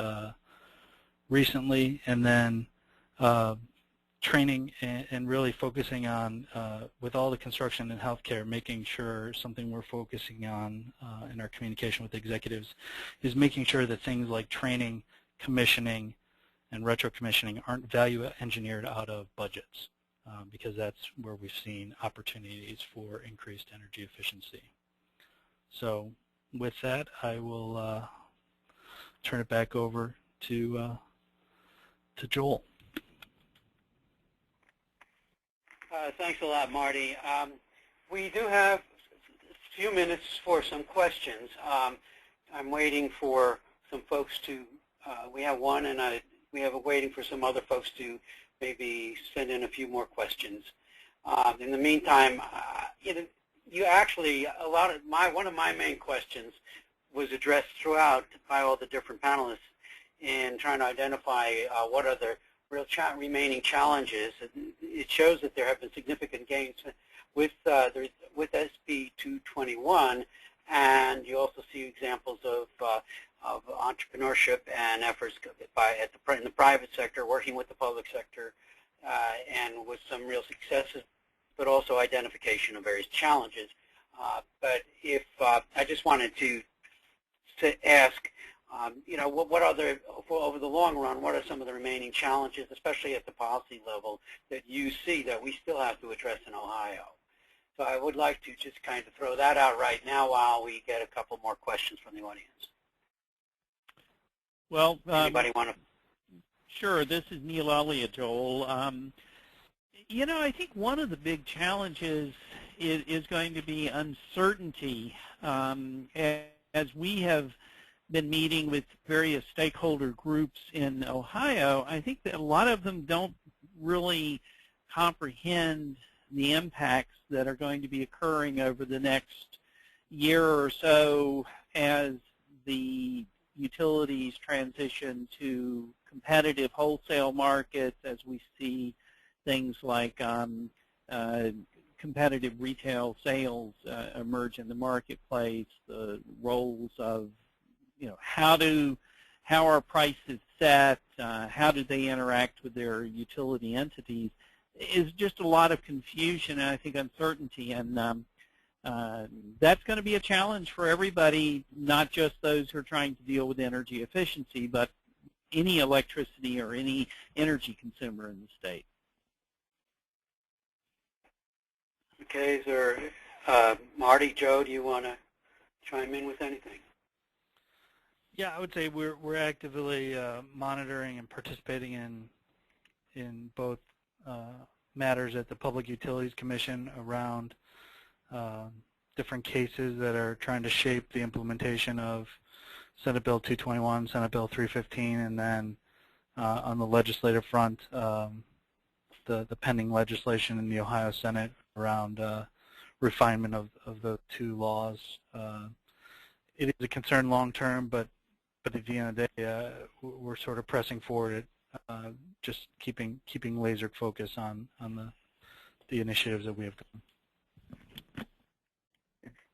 recently. And then training and really focusing on, with all the construction in healthcare, making sure something we're focusing on in our communication with executives is making sure that things like training, commissioning, and retro-commissioning aren't value engineered out of budgets. Because that's where we've seen opportunities for increased energy efficiency. So with that, I will turn it back over to Joel. Thanks a lot, Marty. We do have a few minutes for some questions. I'm waiting for some folks to, we have one, and we have waiting for some other folks to maybe send in a few more questions. In the meantime, you actually, one of my main questions was addressed throughout by all the different panelists in trying to identify what are the real remaining challenges. It shows that there have been significant gains with SB 221, and you also see examples of entrepreneurship and efforts in the private sector, working with the public sector, and with some real successes, but also identification of various challenges. But if I just wanted to ask, what other, over the long run, what are some of the remaining challenges, especially at the policy level, that you see that we still have to address in Ohio? So I would like to just kind of throw that out right now while we get a couple more questions from the audience. Well, anybody want to? Sure. This is Neil Elliott, Joel. I think one of the big challenges is going to be uncertainty. As we have been meeting with various stakeholder groups in Ohio, I think that a lot of them don't really comprehend the impacts that are going to be occurring over the next year or so as the utilities transition to competitive wholesale markets, as we see things like competitive retail sales emerge in the marketplace, the roles of, how are prices set, how do they interact with their utility entities, is just a lot of confusion and I think uncertainty, and that's going to be a challenge for everybody, not just those who are trying to deal with energy efficiency, but any electricity or any energy consumer in the state. Okay, is there, Marty, Joe, do you want to chime in with anything? Yeah, I would say we're actively monitoring and participating in both matters at the Public Utilities Commission around different cases that are trying to shape the implementation of Senate Bill 221, Senate Bill 315, and then on the legislative front, the pending legislation in the Ohio Senate around refinement of the two laws. It is a concern long term, but at the end of the day, we're sort of pressing forward at just keeping laser focus on the initiatives that we have done.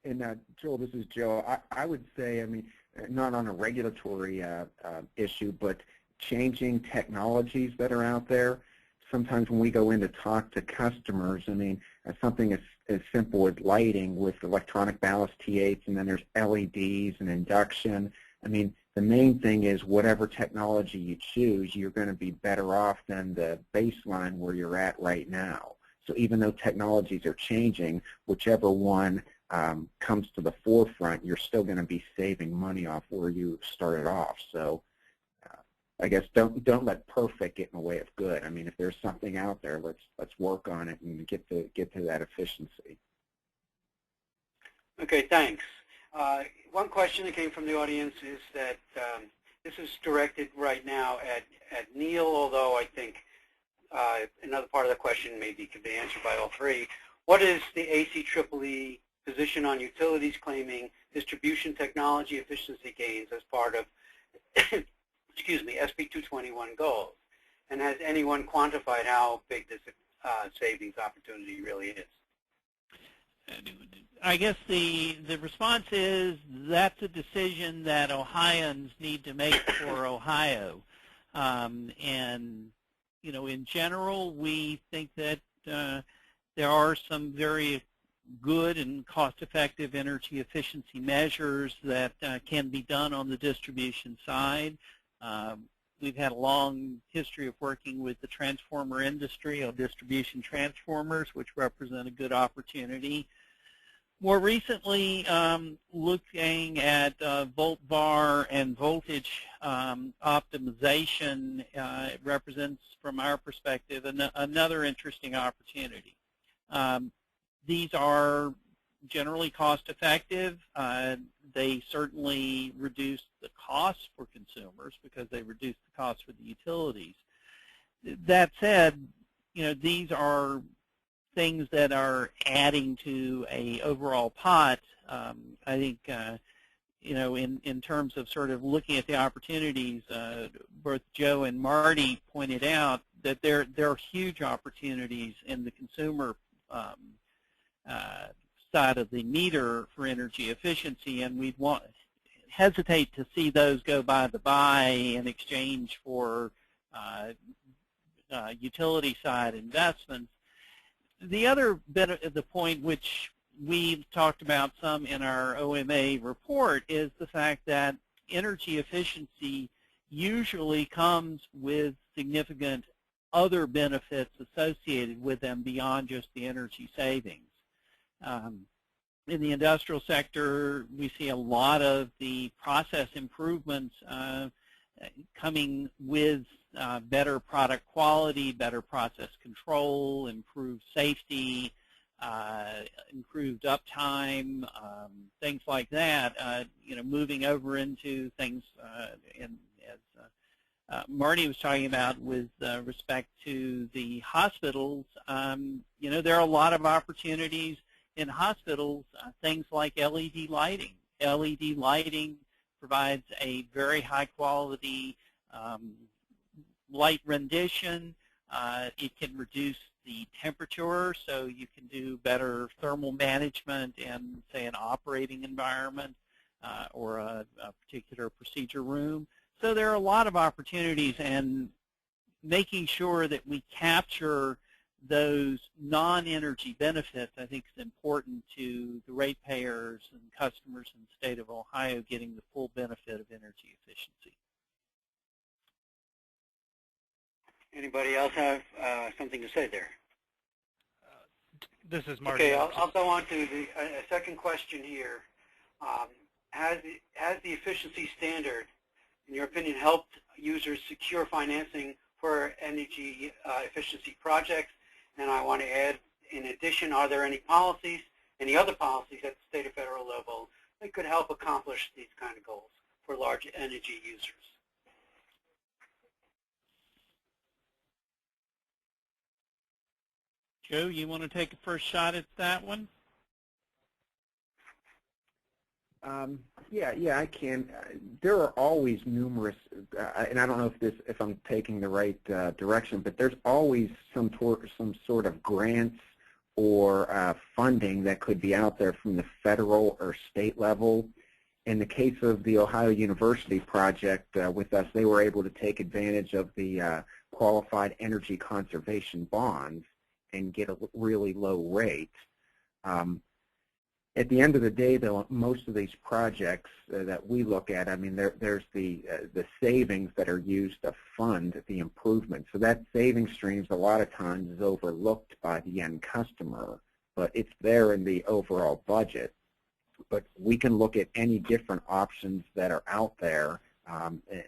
And Joel, this is Joe. I would say, not on a regulatory issue, but changing technologies that are out there. sometimes when we go in to talk to customers, I mean, something as simple as lighting with electronic ballast T8s, and then there's LEDs and induction. I mean, the main thing is whatever technology you choose, you're going to be better off than the baseline where you're at right now. So even though technologies are changing, whichever one comes to the forefront, you're still going to be saving money off where you started off. So I guess don't let perfect get in the way of good. I mean, if there's something out there, let's work on it and get to that efficiency. Okay, thanks. One question that came from the audience is that this is directed right now at Neil, although I think another part of the question maybe could be answered by all three. What is the ACEEE position on utilities claiming distribution technology efficiency gains as part of excuse me, SB 221 goals? And has anyone quantified how big this savings opportunity really is? I guess the response is that's a decision that Ohioans need to make for Ohio. And, you know, in general, we think that there are some very good and cost-effective energy efficiency measures that can be done on the distribution side. We've had a long history of working with the transformer industry on distribution transformers, which represent a good opportunity. More recently, looking at volt var and voltage optimization represents, from our perspective, another interesting opportunity. These are generally cost-effective. They certainly reduce the costs for consumers because they reduce the costs for the utilities. That said, you know, these are things that are adding to a overall pot. I think, you know, in terms of sort of looking at the opportunities, both Joe and Marty pointed out that there are huge opportunities in the consumer side of the meter for energy efficiency, and we'd hesitate to see those go by the by in exchange for utility side investments. The other bit of the point which we've talked about some in our OMA report is the fact that energy efficiency usually comes with significant other benefits associated with them beyond just the energy savings. In the industrial sector, we see a lot of the process improvements coming with better product quality, better process control, improved safety, improved uptime, things like that. You know, moving over into things, as Marty was talking about with respect to the hospitals. You know, there are a lot of opportunities in hospitals, things like LED lighting. LED lighting provides a very high quality light rendition. It can reduce the temperature, so you can do better thermal management in, say, an operating environment or a particular procedure room. So there are a lot of opportunities, and making sure that we capture those non-energy benefits, I think, is important to the ratepayers and customers in the state of Ohio getting the full benefit of energy efficiency. Anybody else have something to say there? This is Marty. Okay, I'll go on to the second question here. Has the efficiency standard, in your opinion, helped users secure financing for energy efficiency projects? And I want to add, in addition, are there any policies, any other policies at the state or federal level that could help accomplish these kind of goals for large energy users? Joe, you want to take a first shot at that one? Yeah, I can. There are always numerous, and I don't know if I'm taking the right direction, but there's always some sort of grants or funding that could be out there from the federal or state level. in the case of the Ohio University project with us, they were able to take advantage of the qualified energy conservation bonds and get a really low rate. At the end of the day, though, most of these projects that we look at, I mean, there's the savings that are used to fund the improvement. So that saving streams a lot of times is overlooked by the end customer, but it's there in the overall budget. But we can look at any different options that are out there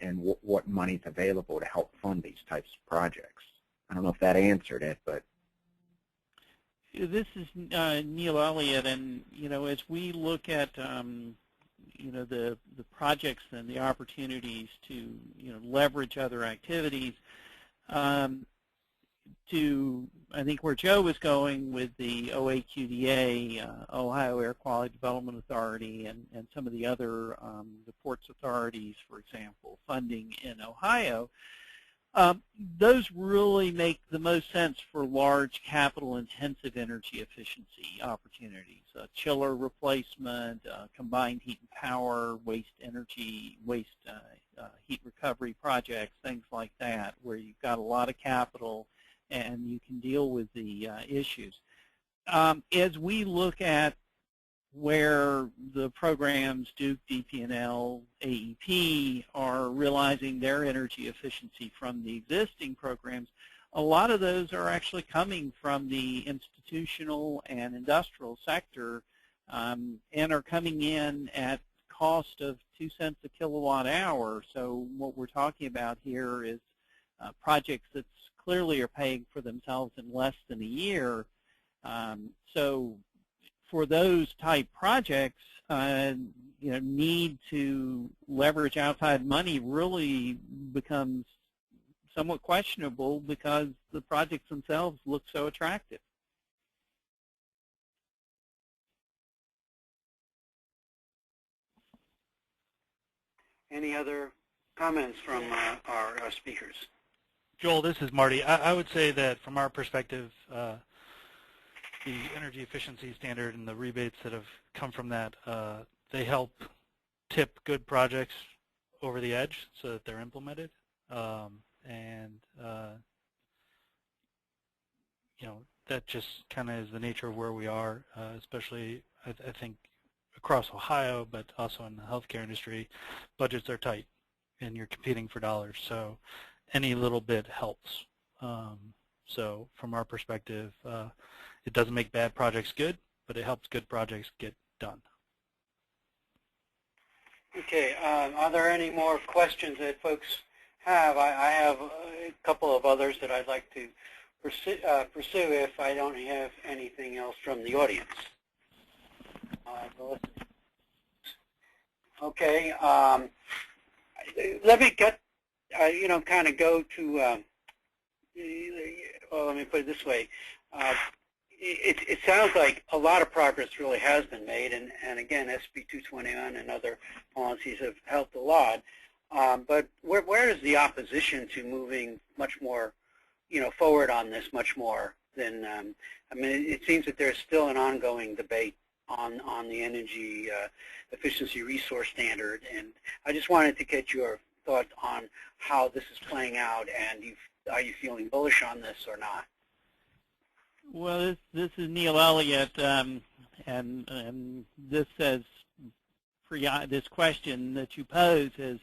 and what money is available to help fund these types of projects. I don't know if that answered it, but. This is Neil Elliott, and as we look at the projects and the opportunities to leverage other activities, I think where Joe was going with the OAQDA, Ohio Air Quality Development Authority, and some of the other the ports authorities, for example, funding in Ohio. Those really make the most sense for large capital-intensive energy efficiency opportunities, chiller replacement, combined heat and power, waste heat recovery projects, things like that, where you've got a lot of capital and you can deal with the issues. As we look at where the programs, Duke, DP&L, AEP, are realizing their energy efficiency from the existing programs, a lot of those are actually coming from the institutional and industrial sector and are coming in at cost of 2 cents a kilowatt hour. So what we're talking about here is projects that clearly are paying for themselves in less than a year. So for those type projects, need to leverage outside money really becomes somewhat questionable because the projects themselves look so attractive. Any other comments from our speakers? Joel, this is Marty. I would say that from our perspective, the energy efficiency standard and the rebates that have come from that, they help tip good projects over the edge so that they're implemented. That just kind of is the nature of where we are, especially I think across Ohio, but also in the healthcare industry. Budgets are tight and you're competing for dollars, so any little bit helps. So from our perspective, it doesn't make bad projects good, but it helps good projects get done. Okay, are there any more questions that folks have? I have a couple of others that I'd like to pursue if I don't have anything else from the audience. Okay, let me get, kind of go to, well, let me put it this way. It sounds like a lot of progress really has been made, and again, SB 221 and other policies have helped a lot. But where is the opposition to moving much more, forward on this much more than? I mean, it seems that there's still an ongoing debate on the energy efficiency resource standard, and I just wanted to get your thoughts on how this is playing out, and are you feeling bullish on this or not? Well, this is Neil Elliott, and this this question that you pose has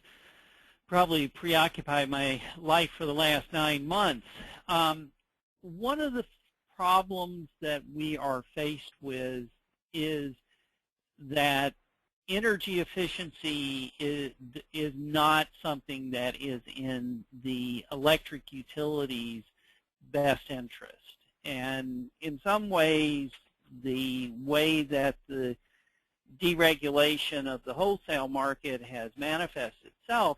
probably preoccupied my life for the last 9 months. One of the problems that we are faced with is that energy efficiency is not something that is in the electric utilities' best interest. And in some ways, the way that the deregulation of the wholesale market has manifested itself,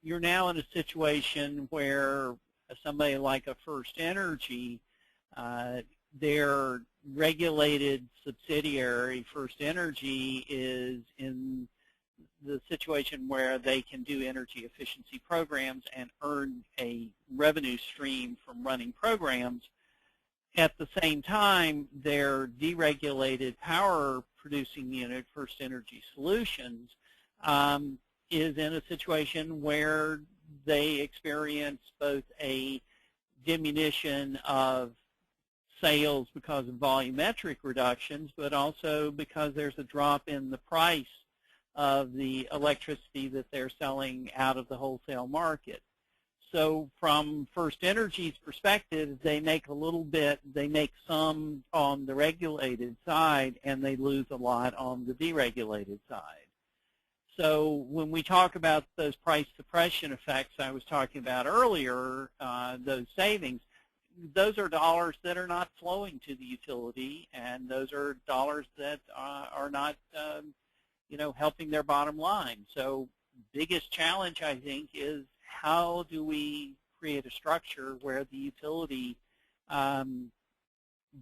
you're now in a situation where somebody like a First Energy, their regulated subsidiary, First Energy, is in the situation where they can do energy efficiency programs and earn a revenue stream from running programs. At the same time, their deregulated power producing unit, First Energy Solutions, is in a situation where they experience both a diminution of sales because of volumetric reductions, but also because there's a drop in the price of the electricity that they're selling out of the wholesale market. So from First Energy's perspective, they make a little bit, they make some on the regulated side, and they lose a lot on the deregulated side. So when we talk about those price suppression effects I was talking about earlier, those savings, those are dollars that are not flowing to the utility, and those are dollars that are not, helping their bottom line. So biggest challenge, I think, is how do we create a structure where the utility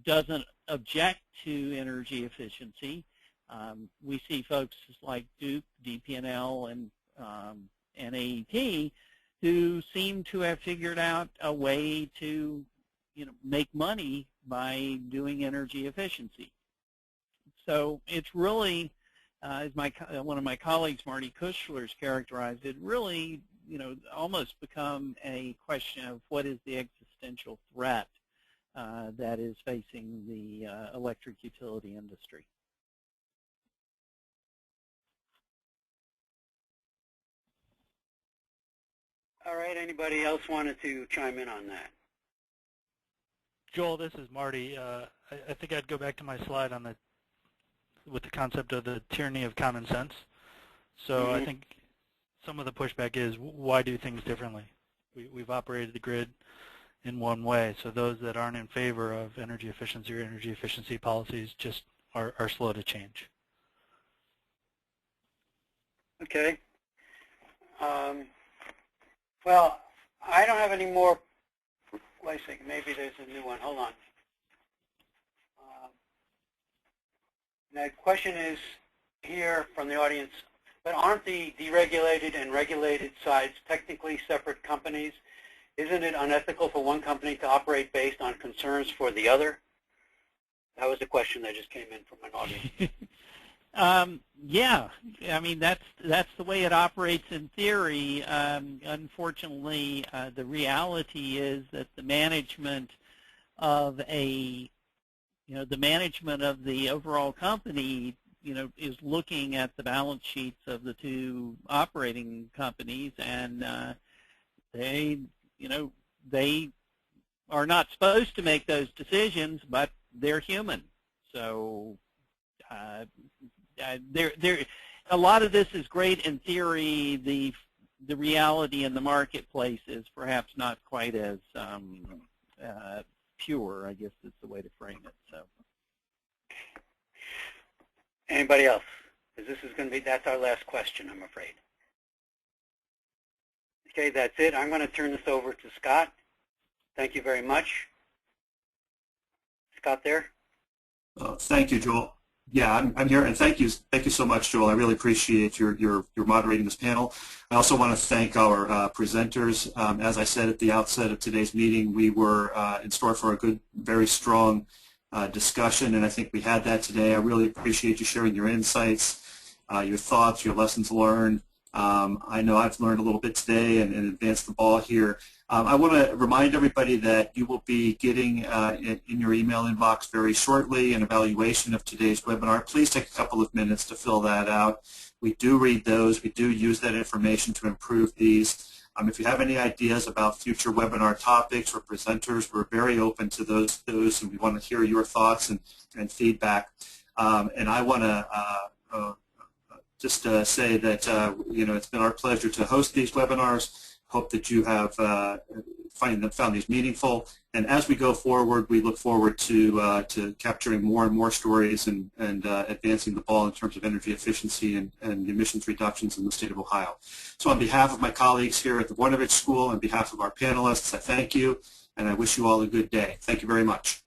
doesn't object to energy efficiency. We see folks like Duke, DP&L, and AEP who seem to have figured out a way to make money by doing energy efficiency. So it's really, as one of my colleagues, Marty Kushler's characterized it, really almost become a question of what is the existential threat that is facing the electric utility industry. All right, anybody else wanted to chime in on that? Joel, this is Marty. I think I'd go back to my slide on with the concept of the tyranny of common sense. So I think some of the pushback is, why do things differently? We've operated the grid in one way, so those that aren't in favor of energy efficiency or energy efficiency policies just are slow to change. Okay. Well, I don't have any more. Wait a second, maybe there's a new one. Hold on. The question is here from the audience, but aren't the deregulated and regulated sides technically separate companies? Isn't it unethical for one company to operate based on concerns for the other? That was a question that just came in from an audience. Yeah, I mean that's the way it operates in theory. Unfortunately, the reality is that the management of the management of the overall company, is looking at the balance sheets of the two operating companies, and they are not supposed to make those decisions, but they're human. So a lot of this is great in theory. The reality in the marketplace is perhaps not quite as pure, I guess is the way to frame it. So, anybody else? Because that's our last question, I'm afraid. Okay, that's it. I'm going to turn this over to Scott. Thank you very much. Scott there? Thank you, Joel. Yeah, I'm here, and thank you so much, Joel. I really appreciate your moderating this panel. I also want to thank our presenters. As I said at the outset of today's meeting, we were in store for a good, very strong discussion, and I think we had that today. I really appreciate you sharing your insights, your thoughts, your lessons learned. I know I've learned a little bit today and advanced the ball here. I want to remind everybody that you will be getting in your email inbox very shortly an evaluation of today's webinar. Please take a couple of minutes to fill that out. We do read those. We do use that information to improve these. If you have any ideas about future webinar topics or presenters, we're very open to those and we want to hear your thoughts and feedback. And I want to just say that it's been our pleasure to host these webinars. Hope that you have found these meaningful. And as we go forward, we look forward to capturing more and more stories and advancing the ball in terms of energy efficiency and emissions reductions in the state of Ohio. So on behalf of my colleagues here at the Voinovich School, on behalf of our panelists, I thank you, and I wish you all a good day. Thank you very much.